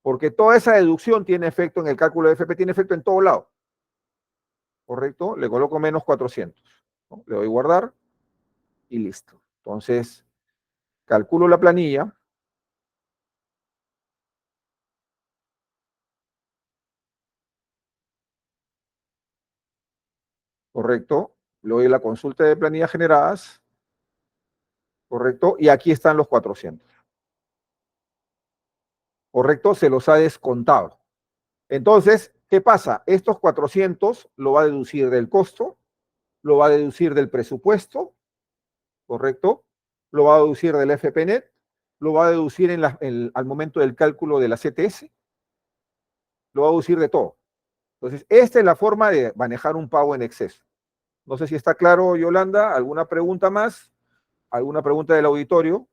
Porque toda esa deducción tiene efecto en el cálculo de FP, tiene efecto en todo lado. ¿Correcto? Le coloco menos 400. ¿No? Le doy guardar y listo. Entonces, calculo la planilla. ¿Correcto? Le doy la consulta de planillas generadas. ¿Correcto? Y aquí están los 400. ¿Correcto? Se los ha descontado. Entonces, ¿qué pasa? Estos 400 lo va a deducir del costo, lo va a deducir del presupuesto, ¿correcto? Lo va a deducir del FPNet, lo va a deducir al momento del cálculo de la CTS, lo va a deducir de todo. Entonces, esta es la forma de manejar un pago en exceso. No sé si está claro, Yolanda. ¿Alguna pregunta más? ¿Alguna pregunta del auditorio?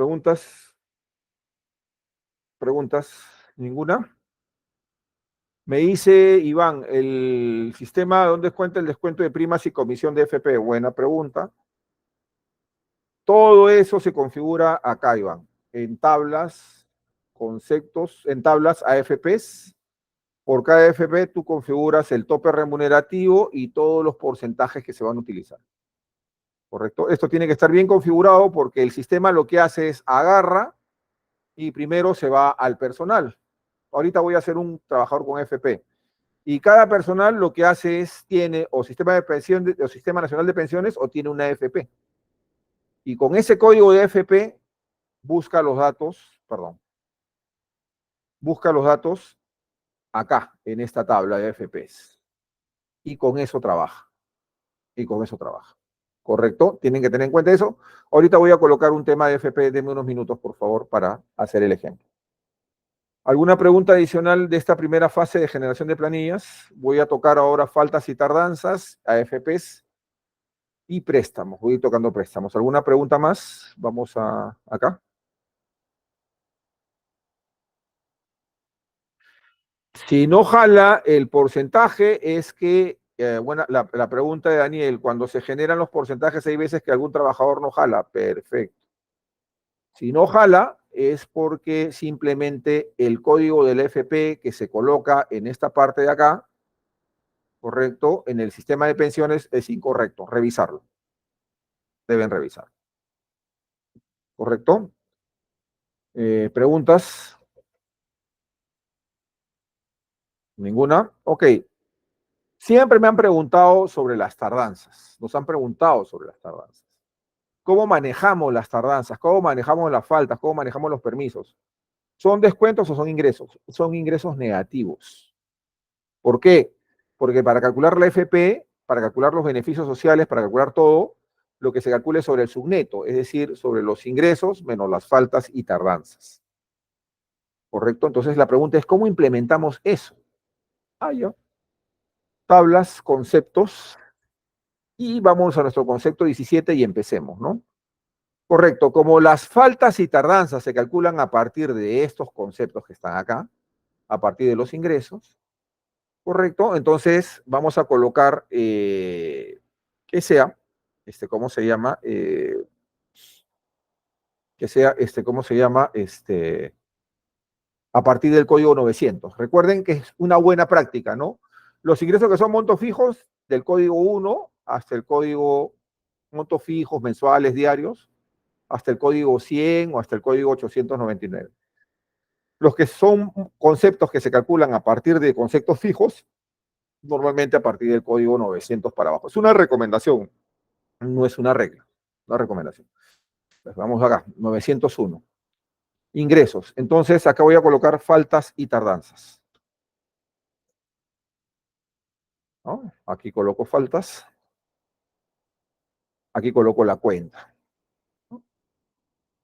¿Preguntas? ¿Preguntas? ¿Ninguna? Me dice Iván, ¿el sistema dónde cuenta el descuento de primas y comisión de FP? Buena pregunta. Todo eso se configura acá, Iván, en tablas, conceptos, en tablas AFPs. Por cada AFP tú configuras el tope remunerativo y todos los porcentajes que se van a utilizar. ¿Correcto? Esto tiene que estar bien configurado porque el sistema lo que hace es agarra y primero se va al personal. Ahorita voy a ser un trabajador con FP. Y cada personal lo que hace es, tiene o sistema de pensión, o sistema nacional de pensiones, o tiene una AFP. Y con ese código de AFP busca los datos, perdón, busca los datos acá, en esta tabla de AFPs. Y con eso trabaja. Y con eso trabaja. ¿Correcto? Tienen que tener en cuenta eso. Ahorita voy a colocar un tema de FP, denme unos minutos, por favor, para hacer el ejemplo. ¿Alguna pregunta adicional de esta primera fase de generación de planillas? Voy a tocar ahora faltas y tardanzas, AFPs y préstamos. Voy a ir tocando préstamos. ¿Alguna pregunta más? Vamos a acá. Si no jala el porcentaje, es que, bueno, la pregunta de Daniel, cuando se generan los porcentajes, hay veces que algún trabajador no jala. Perfecto. Si no jala, es porque simplemente el código del FP que se coloca en esta parte de acá, correcto, en el sistema de pensiones es incorrecto. Revisarlo. Deben revisar. ¿Correcto? ¿Preguntas? ¿Ninguna? Ok. Siempre me han preguntado sobre las tardanzas. Nos han preguntado sobre las tardanzas. ¿Cómo manejamos las tardanzas? ¿Cómo manejamos las faltas? ¿Cómo manejamos los permisos? ¿Son descuentos o son ingresos? Son ingresos negativos. ¿Por qué? Porque para calcular la FP, para calcular los beneficios sociales, para calcular todo, lo que se calcula es sobre el subneto, es decir, sobre los ingresos menos las faltas y tardanzas. ¿Correcto? Entonces la pregunta es, ¿cómo implementamos eso? Ya. Tablas, conceptos, y vamos a nuestro concepto 17 y empecemos, ¿no? Correcto, como las faltas y tardanzas se calculan a partir de estos conceptos que están acá, a partir de los ingresos, correcto, entonces vamos a colocar que sea, ¿cómo se llama? Que sea, ¿cómo se llama? A partir del código 900. Recuerden que es una buena práctica, ¿no? Los ingresos que son montos fijos, del código 1 hasta el código montos fijos, mensuales, diarios, hasta el código 100 o hasta el código 899. Los que son conceptos que se calculan a partir de conceptos fijos, normalmente a partir del código 900 para abajo. Es una recomendación, no es una regla, una recomendación. Pues vamos acá, 901. Ingresos. Entonces, acá voy a colocar faltas y tardanzas. ¿No? Aquí coloco faltas. Aquí coloco la cuenta.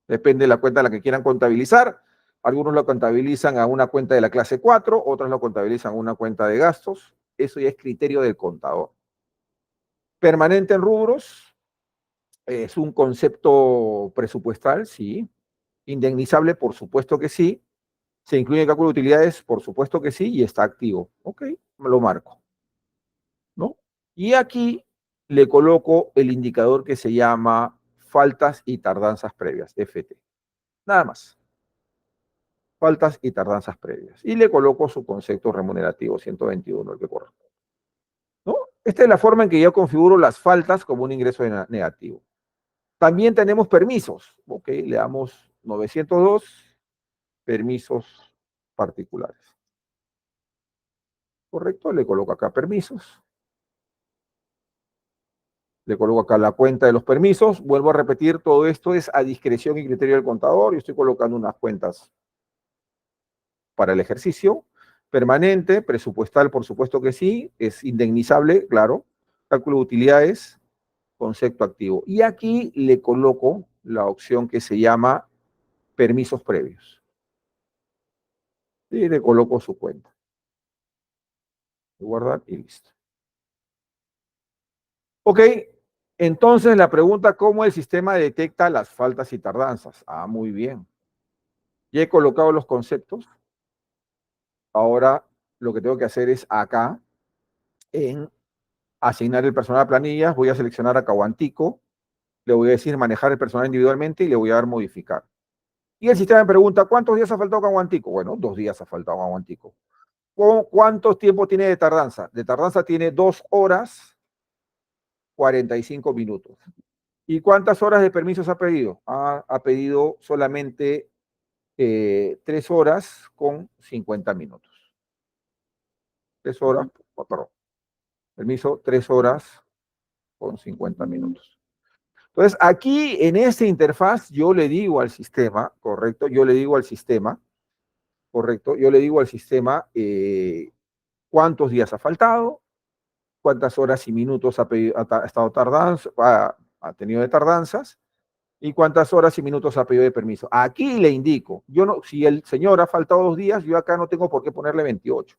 Depende de la cuenta a la que quieran contabilizar. Algunos lo contabilizan a una cuenta de la clase 4, otros lo contabilizan a una cuenta de gastos. Eso ya es criterio del contador. Permanente en rubros, es un concepto presupuestal, sí. Indemnizable, por supuesto que sí. Se incluye en cálculo de utilidades, por supuesto que sí, y está activo. Ok, me lo marco, ¿no? Y aquí le coloco el indicador que se llama faltas y tardanzas previas, FT. Nada más. Faltas y tardanzas previas. Y le coloco su concepto remunerativo 121, el que corresponde. ¿No? Esta es la forma en que yo configuro las faltas como un ingreso negativo. También tenemos permisos. Ok, le damos 902, permisos particulares. ¿Correcto? Le coloco acá permisos. Le coloco acá la cuenta de los permisos. Vuelvo a repetir, todo esto es a discreción y criterio del contador. Yo estoy colocando unas cuentas para el ejercicio. Permanente, presupuestal, por supuesto que sí. Es indemnizable, claro. Cálculo de utilidades, concepto activo. Y aquí le coloco la opción que se llama permisos previos. Y le coloco su cuenta. Guardar y listo. Ok, Entonces, la pregunta, ¿cómo el sistema detecta las faltas y tardanzas? Ah, muy bien. Ya he colocado los conceptos. Ahora lo que tengo que hacer es acá, en asignar el personal a planillas, voy a seleccionar a Caguantico, le voy a decir manejar el personal individualmente y le voy a dar modificar. Y el sistema me pregunta, ¿cuántos días ha faltado Caguantico? Bueno, 2 días ha faltado Caguantico. ¿Cuánto tiempo tiene de tardanza? De tardanza tiene 2 horas 45 minutos. ¿Y cuántas horas de permisos ha pedido? Ha pedido solamente 3 horas con 50 minutos. 3 horas, perdón, permiso, 3 horas con 50 minutos. Entonces, aquí en esta interfaz yo le digo al sistema, correcto, yo le digo al sistema, correcto, yo le digo al sistema cuántos días ha faltado, cuántas horas y minutos ha estado tardanza, ha tenido de tardanzas y cuántas horas y minutos ha pedido de permiso. Aquí le indico, yo no, si el señor ha faltado 2 días, yo acá no tengo por qué ponerle 28.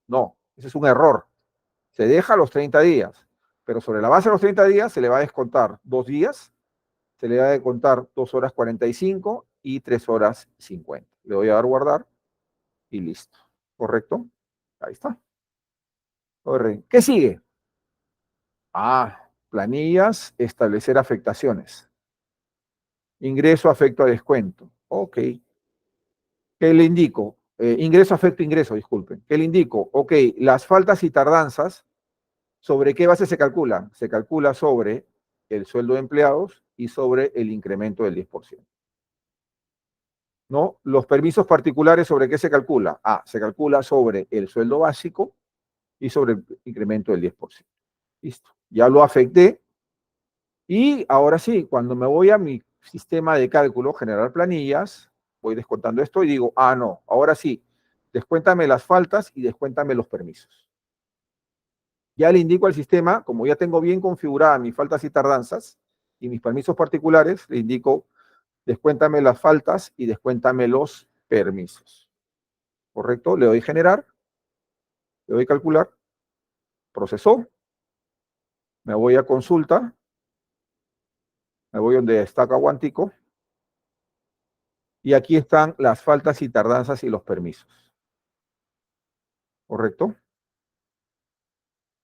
No, ese es un error. Se deja los 30 días, pero sobre la base de los 30 días se le va a descontar 2 días, se le va a descontar 2 horas 45 y 3 horas 50. Le voy a dar guardar y listo. ¿Correcto? Ahí está. ¿Qué sigue? Planillas, establecer afectaciones. Ingreso, afecto a descuento. Ok. ¿Qué le indico? Ingreso, afecto, ingreso, disculpen. ¿Qué le indico? Ok, las faltas y tardanzas, ¿sobre qué base se calculan? Se calcula sobre el sueldo de empleados y sobre el incremento del 10%. ¿No? Los permisos particulares, ¿sobre qué se calcula? Se calcula sobre el sueldo básico y sobre el incremento del 10%. Listo. Ya lo afecté. Y ahora sí, cuando me voy a mi sistema de cálculo, generar planillas, voy descontando esto y digo, no, ahora sí, descuéntame las faltas y descuéntame los permisos. Ya le indico al sistema, como ya tengo bien configuradas mis faltas y tardanzas y mis permisos particulares, le indico, descuéntame las faltas y descuéntame los permisos. ¿Correcto? Le doy generar, le doy calcular, procesó, me voy a consulta, me voy donde está Caguantico, y aquí están las faltas y tardanzas y los permisos. ¿Correcto?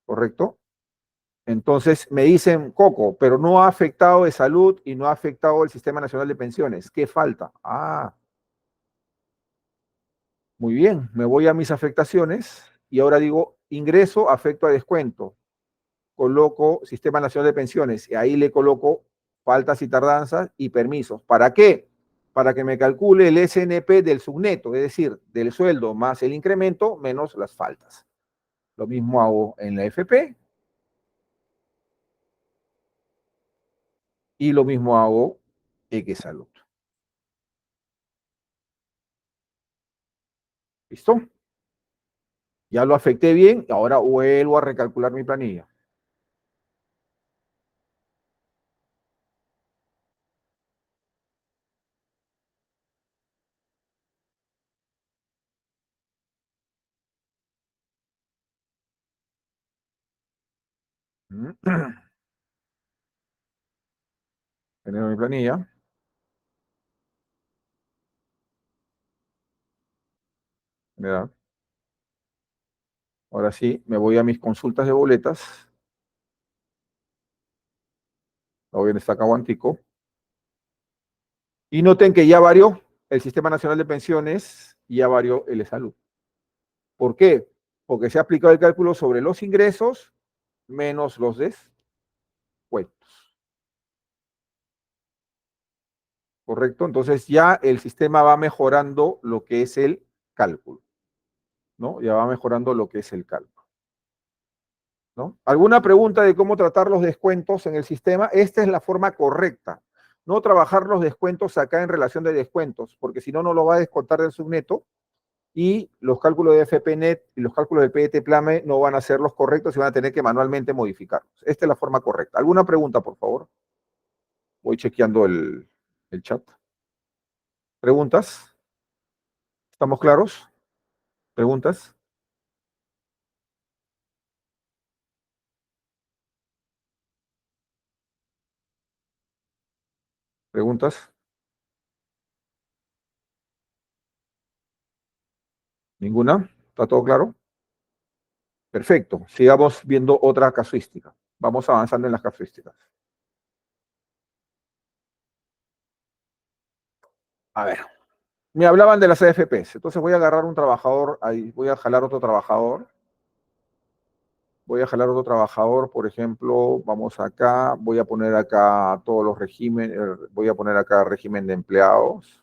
¿Correcto? Entonces me dicen, Coco, pero no ha afectado de salud y no ha afectado el Sistema Nacional de Pensiones. ¿Qué falta? Muy bien, me voy a mis afectaciones y ahora digo ingreso, afecto a descuento. Coloco Sistema Nacional de Pensiones y ahí le coloco faltas y tardanzas y permisos. ¿Para qué? Para que me calcule el SNP del subneto, es decir, del sueldo más el incremento menos las faltas. Lo mismo hago en la FP y lo mismo hago en Salud. ¿Listo? Ya lo afecté bien, ahora vuelvo a recalcular mi planilla. Genero mi planilla. Generar. Ahora sí, me voy a mis consultas de boletas. Voy en esta Caguantico. Y noten que ya varió el Sistema Nacional de Pensiones y ya varió el de Salud. ¿Por qué? Porque se ha aplicado el cálculo sobre los ingresos menos los descuentos. ¿Correcto? Entonces ya el sistema va mejorando lo que es el cálculo, ¿no? Ya va mejorando lo que es el cálculo, ¿no? ¿Alguna pregunta de cómo tratar los descuentos en el sistema? Esta es la forma correcta. No trabajar los descuentos acá en relación de descuentos, porque si no, no lo va a descontar del subneto y los cálculos de FPNet y los cálculos del PET-PLAME no van a ser los correctos y van a tener que manualmente modificarlos. Esta es la forma correcta. ¿Alguna pregunta, por favor? Voy chequeando el chat. ¿Preguntas? ¿Estamos claros? ¿Preguntas? ¿Preguntas? ¿Ninguna? ¿Está todo claro? Perfecto. Sigamos viendo otra casuística. Vamos avanzando en las casuísticas. A ver, me hablaban de las AFPs. Entonces voy a agarrar un trabajador, ahí voy a jalar otro trabajador. Voy a jalar otro trabajador, por ejemplo, vamos acá, voy a poner acá todos los regímenes, voy a poner acá régimen de empleados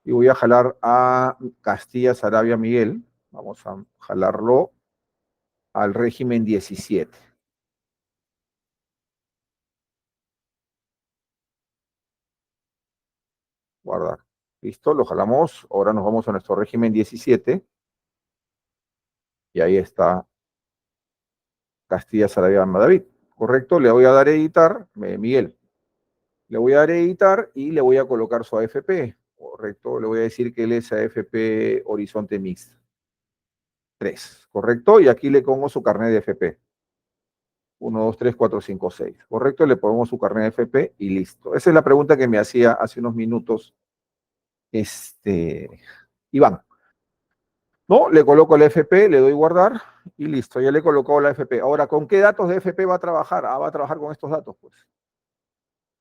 y voy a jalar a Castilla Sarabia Miguel. Vamos a jalarlo al régimen 17. Guardar. Listo, lo jalamos. Ahora nos vamos a nuestro régimen 17 y ahí está Castilla Sarabia David. Correcto, le voy a dar editar, Miguel. Le voy a dar editar y le voy a colocar su AFP. Correcto, le voy a decir que él es AFP Horizonte Mixta. 3, correcto, y aquí le pongo su carnet de FP. 1, 2, 3, 4, 5, 6. Correcto, le ponemos su carnet de FP y listo. Esa es la pregunta que me hacía hace unos minutos Iván. No, le coloco la FP, le doy guardar y listo, ya le he colocado la FP. Ahora, ¿con qué datos de FP va a trabajar? Va a trabajar con estos datos, pues.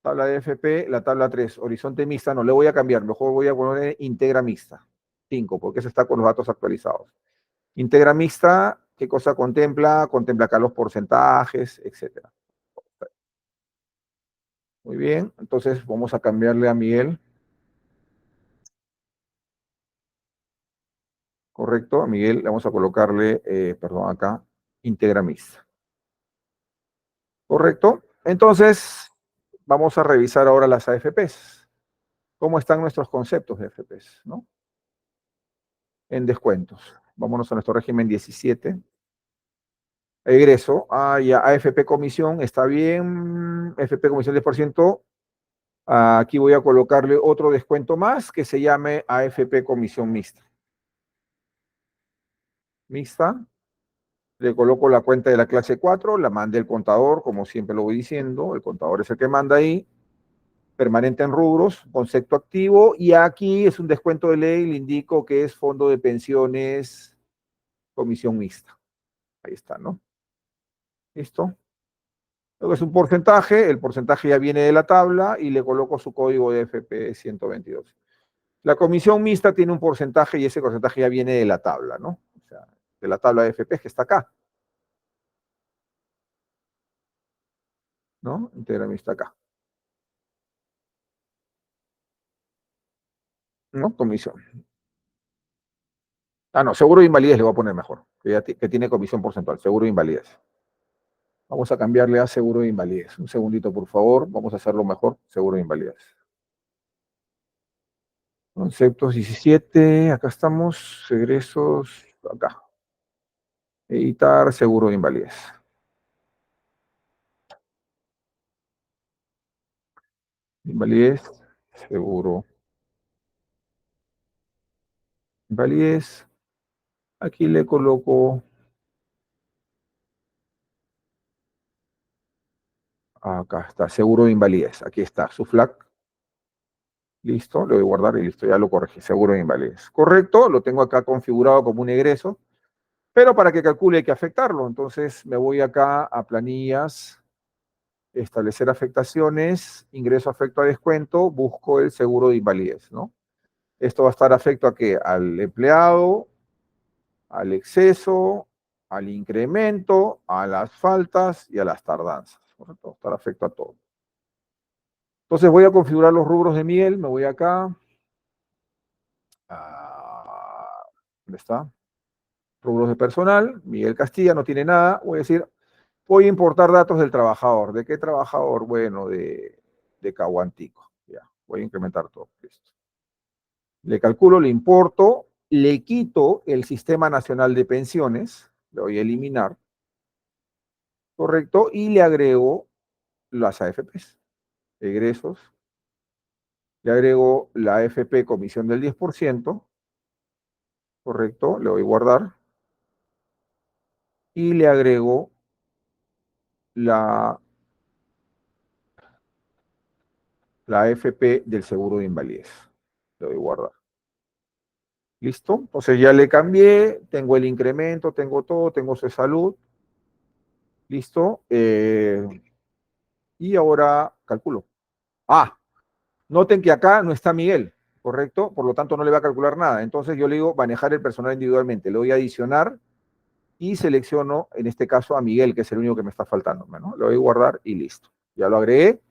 Tabla de FP, la tabla 3, horizonte mixta, no le voy a cambiar, mejor voy a poner integra mixta. 5, porque ese está con los datos actualizados. Integra mixta, ¿qué cosa contempla? Contempla acá los porcentajes, etcétera. Muy bien, entonces vamos a cambiarle a Miguel. Correcto, a Miguel le vamos a colocarle, perdón, acá, integra mixta. Correcto. Entonces, vamos a revisar ahora las AFPs. ¿Cómo están nuestros conceptos de AFPs? ¿No? En descuentos. Vámonos a nuestro régimen 17. Egreso. Ya, AFP comisión, está bien. AFP comisión 10%. Aquí voy a colocarle otro descuento más que se llame AFP comisión mixta. Mixta. Le coloco la cuenta de la clase 4, la manda el contador, como siempre lo voy diciendo. El contador es el que manda ahí. Permanente en rubros, concepto activo. Y aquí es un descuento de ley, le indico que es fondo de pensiones, comisión mixta. Ahí está, ¿no? ¿Listo? Luego es un porcentaje, el porcentaje ya viene de la tabla y le coloco su código de FP 122. La comisión mixta tiene un porcentaje y ese porcentaje ya viene de la tabla, ¿no? O sea, de la tabla de FP que está acá, ¿no? Integra mixta acá, ¿no? Comisión. No, seguro de invalidez le voy a poner mejor, que tiene comisión porcentual, seguro de invalidez. Vamos a cambiarle a seguro de invalidez. Un segundito, por favor. Vamos a hacerlo mejor. Seguro de invalidez. Conceptos 17. Acá estamos. Egresos. Acá. Editar seguro de invalidez. Invalidez. Seguro. Invalidez. Aquí le coloco. Acá está. Seguro de invalidez. Aquí está. Su flag. Listo. Le voy a guardar y listo. Ya lo corregí. Seguro de invalidez. Correcto. Lo tengo acá configurado como un egreso. Pero para que calcule hay que afectarlo. Entonces me voy acá a planillas. Establecer afectaciones, ingreso afecto a descuento, busco el seguro de invalidez, ¿no? Esto va a estar afecto a qué? Al empleado, al exceso, al incremento, a las faltas y a las tardanzas. ¿Correcto? Va a estar afecto a todo. Entonces voy a configurar los rubros de miel, me voy acá. ¿Dónde está? Rubros de personal, Miguel Castilla no tiene nada. Voy a decir, voy a importar datos del trabajador. ¿De qué trabajador? Bueno, de Caguantico. Ya, voy a incrementar todo. Listo. Le calculo, le importo, le quito el Sistema Nacional de Pensiones, le voy a eliminar, correcto, y le agrego las AFPs, egresos, le agrego la AFP comisión del 10%, correcto, le voy a guardar, y le agrego la la AFP del seguro de invalidez. Le doy guardar. ¿Listo? Entonces ya le cambié, tengo el incremento, tengo todo, tengo su salud. ¿Listo? Y ahora calculo. Ah, noten que acá no está Miguel, ¿correcto? Por lo tanto, no le va a calcular nada. Entonces yo le digo manejar el personal individualmente. Le voy a adicionar y selecciono, en este caso, a Miguel, que es el único que me está faltando, ¿no? Le doy guardar y listo. Ya lo agregué.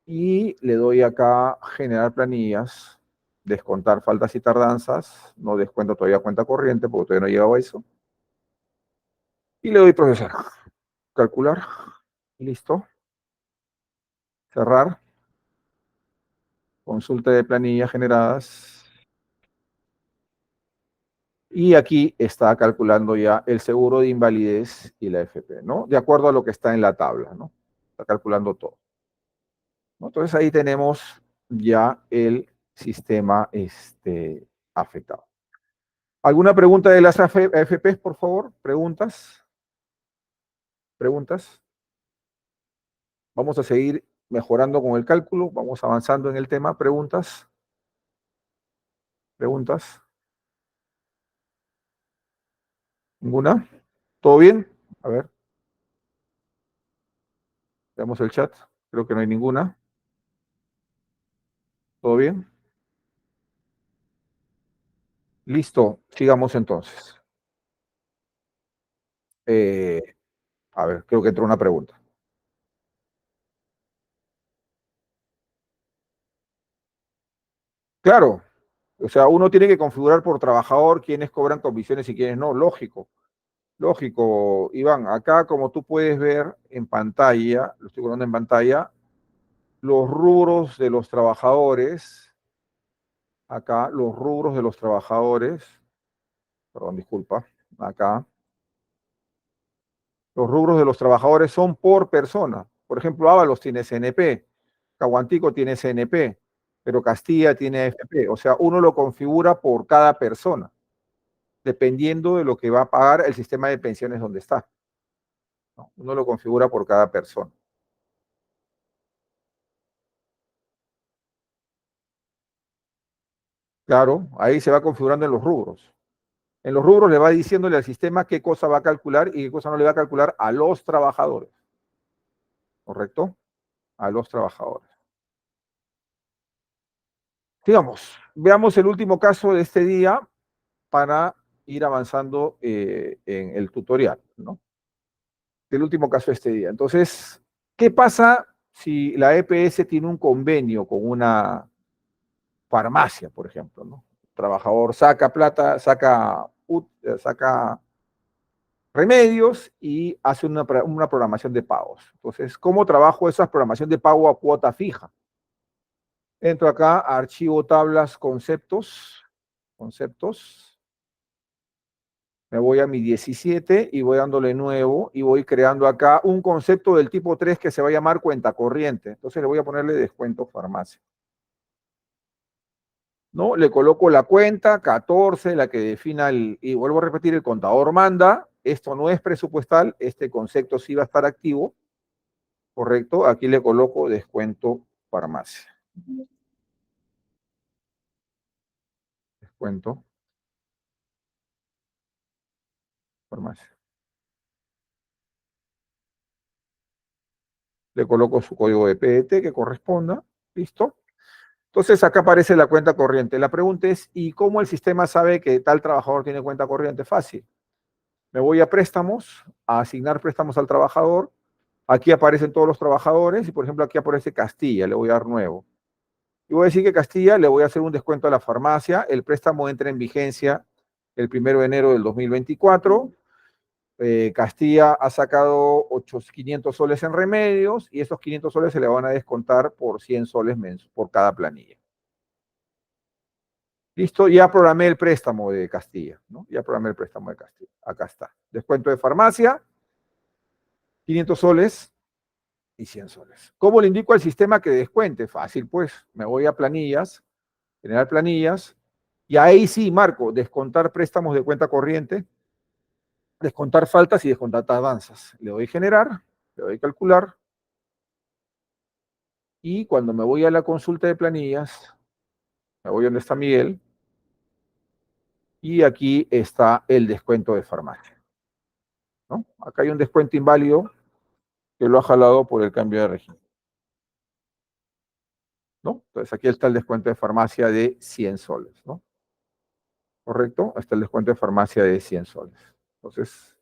Y le doy acá generar planillas, descontar faltas y tardanzas. No descuento todavía cuenta corriente porque todavía no he llegado a eso. Y le doy procesar. Calcular. Listo. Cerrar. Consulta de planillas generadas. Y aquí está calculando ya el seguro de invalidez y la FP, ¿no? De acuerdo a lo que está en la tabla, ¿no? Está calculando todo, ¿no? Entonces ahí tenemos ya el sistema afectado. ¿Alguna pregunta de las AFPs, por favor? ¿Preguntas? ¿Preguntas? Vamos a seguir mejorando con el cálculo, vamos avanzando en el tema. ¿Preguntas? ¿Preguntas? ¿Ninguna? ¿Todo bien? A ver, veamos el chat. Creo que no hay ninguna. ¿Todo bien? Listo, sigamos entonces. Eh, a ver, creo que entró una pregunta. Claro, o sea, uno tiene que configurar por trabajador quiénes cobran comisiones y quiénes no, lógico. Lógico, Iván, acá como tú puedes ver en pantalla, lo estoy poniendo en pantalla, los rubros de los trabajadores, acá los rubros de los trabajadores, perdón, disculpa, acá, los rubros de los trabajadores son por persona. Por ejemplo, Ábalos tiene CNP, Caguantico tiene CNP, pero Castilla tiene AFP. O sea, uno lo configura por cada persona, dependiendo de lo que va a pagar el sistema de pensiones donde está, ¿no? Uno lo configura por cada persona. Claro, ahí se va configurando en los rubros. En los rubros le va diciéndole al sistema qué cosa va a calcular y qué cosa no le va a calcular a los trabajadores. ¿Correcto? A los trabajadores. Sigamos, veamos el último caso de este día para ir avanzando en el tutorial, ¿no? El último caso de este día. Entonces, ¿qué pasa si la EPS tiene un convenio con una farmacia, por ejemplo, ¿no? El trabajador saca plata, saca remedios y hace una programación de pagos. Entonces, ¿cómo trabajo esa programación de pago a cuota fija? Entro acá, archivo, tablas, conceptos, me voy a mi 17 y voy dándole nuevo y voy creando acá un concepto del tipo 3 que se va a llamar cuenta corriente. Entonces le voy a ponerle descuento farmacia. ¿No? Le coloco la cuenta 14, la que defina y vuelvo a repetir, el contador manda, esto no es presupuestal, este concepto sí va a estar activo, ¿correcto? Aquí le coloco descuento farmacia. Descuento farmacia. Le coloco su código de PET que corresponda, ¿listo? Entonces acá aparece la cuenta corriente. La pregunta es, ¿y cómo el sistema sabe que tal trabajador tiene cuenta corriente? Fácil. Me voy a préstamos, a asignar préstamos al trabajador. Aquí aparecen todos los trabajadores y, por ejemplo, aquí aparece Castilla. Le voy a dar nuevo. Y voy a decir que Castilla le voy a hacer un descuento a la farmacia. El préstamo entra en vigencia el 1 de enero del 2024. Castilla ha sacado 500 soles en remedios y esos 500 soles se le van a descontar por 100 soles por cada planilla. Listo, ya programé el préstamo de Castilla, ¿no? Ya programé el préstamo de Castilla. Acá está. Descuento de farmacia, 500 soles y 100 soles. ¿Cómo le indico al sistema que descuente? Fácil, pues. Me voy a planillas, generar planillas, y ahí sí marco descontar préstamos de cuenta corriente, descontar faltas y descontar tardanzas. Le doy generar, le doy calcular, Y cuando me voy a la consulta de planillas, me voy donde está Miguel, y aquí está el descuento de farmacia, ¿no? Acá hay un descuento inválido que lo ha jalado por el cambio de régimen, ¿no? Entonces aquí está el descuento de farmacia de 100 soles, ¿no? ¿Correcto? Está el descuento de farmacia de 100 soles. Entonces,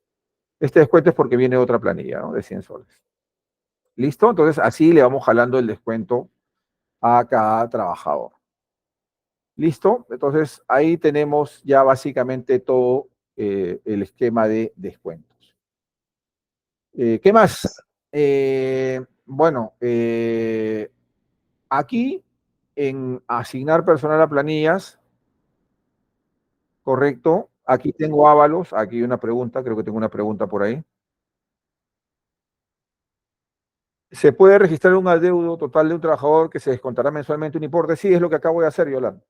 este descuento es porque viene otra planilla, ¿no? De 100 soles. ¿Listo? Entonces, así le vamos jalando el descuento a cada trabajador. ¿Listo? Entonces, ahí tenemos ya básicamente todo el esquema de descuentos. ¿Qué más? Bueno, aquí en asignar personal a planillas, correcto. Aquí tengo Ábalos, aquí hay una pregunta, creo que tengo una pregunta por ahí. ¿Se puede registrar un adeudo total de un trabajador que se descontará mensualmente un importe? Sí, es lo que acabo de hacer, Yolanda.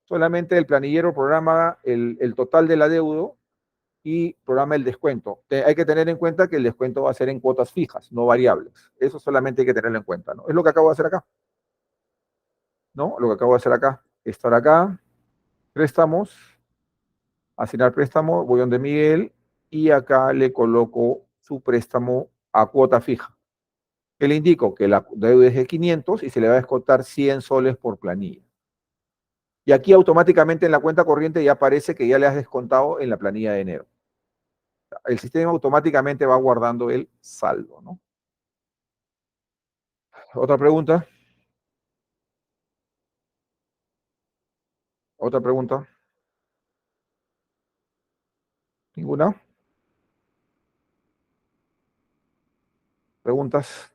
Solamente el planillero programa el total del adeudo y programa el descuento. Hay que tener en cuenta que el descuento va a ser en cuotas fijas, no variables. Eso solamente hay que tenerlo en cuenta, ¿no? Es lo que acabo de hacer acá, ¿no? Lo que acabo de hacer acá. Estar acá, préstamos, asignar préstamo, voy donde Miguel y acá le coloco su préstamo a cuota fija. Que le indico que la deuda es de 500 y se le va a descontar 100 soles por planilla. Y aquí automáticamente en la cuenta corriente ya aparece que ya le has descontado en la planilla de enero. El sistema automáticamente va guardando el saldo, ¿no? Otra pregunta, otra pregunta, ninguna, preguntas,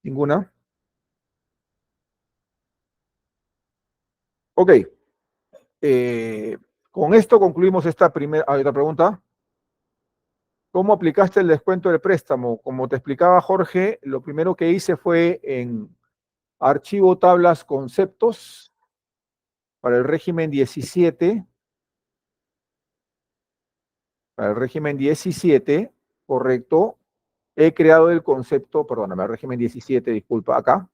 ninguna. Ok, eh, con esto concluimos esta primera, otra pregunta. ¿Cómo aplicaste el descuento del préstamo? Como te explicaba Jorge, lo primero que hice fue en archivo tablas conceptos para el régimen 17, para el régimen 17, correcto. He creado el concepto, perdóname, el régimen 17, disculpa, acá.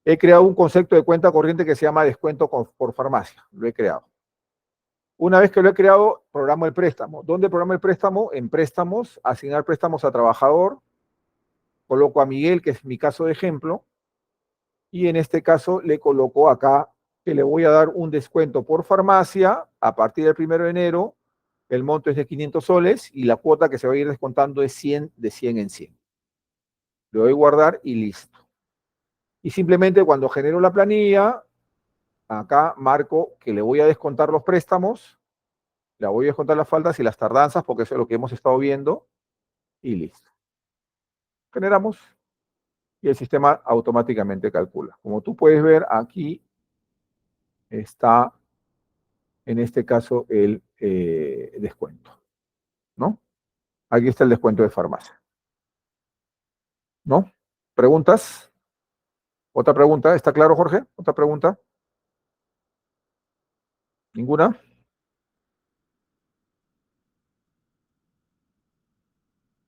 He creado un concepto de cuenta corriente que se llama descuento por farmacia. Lo he creado. Una vez que lo he creado, programo el préstamo. ¿Dónde programo el préstamo? En préstamos, asignar préstamos a trabajador. Coloco a Miguel, que es mi caso de ejemplo, y en este caso le coloco acá que le voy a dar un descuento por farmacia a partir del 1 de enero. El monto es de 500 soles y la cuota que se va a ir descontando es 100 de 100 en 100. Le doy guardar y listo. Y simplemente cuando genero la planilla, acá marco que le voy a descontar los préstamos, le voy a descontar las faltas y las tardanzas, porque eso es lo que hemos estado viendo, y listo. Generamos y el sistema automáticamente calcula. Como tú puedes ver, aquí está, en este caso, el descuento, ¿no? Aquí está el descuento de farmacia, ¿no? ¿Preguntas? ¿Otra pregunta? ¿Está claro, Jorge? ¿Otra pregunta? ¿Ninguna?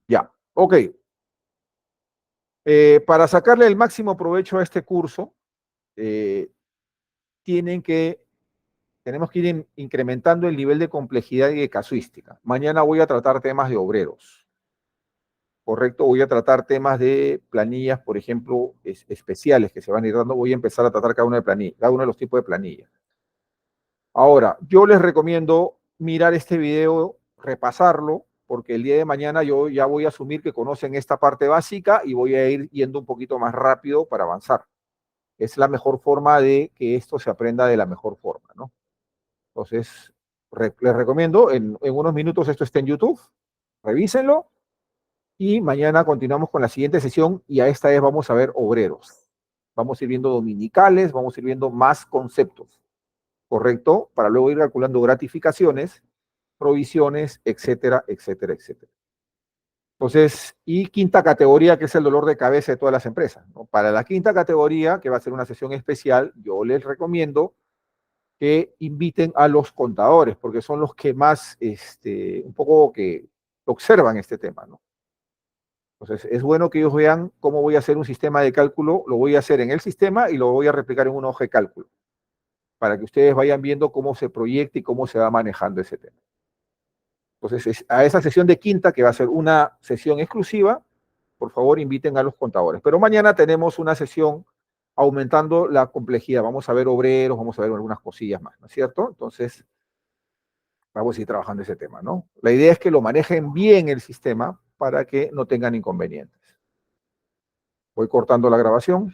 Ya, ok. Para sacarle el máximo provecho a este curso, eh, tienen que, tenemos que ir incrementando el nivel de complejidad y de casuística. Mañana voy a tratar temas de obreros, ¿correcto? Voy a tratar temas de planillas, por ejemplo, especiales que se van a ir dando. Voy a empezar a tratar cada una de planilla, cada uno de los tipos de planillas. Ahora, yo les recomiendo mirar este video, repasarlo, porque el día de mañana yo ya voy a asumir que conocen esta parte básica y voy a ir yendo un poquito más rápido para avanzar. Es la mejor forma de que esto se aprenda de la mejor forma, ¿no? Entonces, les recomiendo, en unos minutos esto está en YouTube, revísenlo y mañana continuamos con la siguiente sesión y a esta vez vamos a ver obreros. Vamos a ir viendo dominicales, vamos a ir viendo más conceptos, ¿correcto? Para luego ir calculando gratificaciones, provisiones, etcétera, etcétera, etcétera. Entonces, y quinta categoría, que es el dolor de cabeza de todas las empresas, ¿no? Para la quinta categoría, que va a ser una sesión especial, yo les recomiendo que inviten a los contadores, porque son los que más, un poco que observan este tema, ¿no? Entonces, es bueno que ellos vean cómo voy a hacer un sistema de cálculo, lo voy a hacer en el sistema y lo voy a replicar en una hoja de cálculo, para que ustedes vayan viendo cómo se proyecta y cómo se va manejando ese tema. Entonces, a esa sesión de quinta, que va a ser una sesión exclusiva, por favor inviten a los contadores. Pero mañana tenemos una sesión aumentando la complejidad. Vamos a ver obreros, vamos a ver algunas cosillas más, ¿no es cierto? Entonces, vamos a ir trabajando ese tema, ¿no? La idea es que lo manejen bien el sistema para que no tengan inconvenientes. Voy cortando la grabación.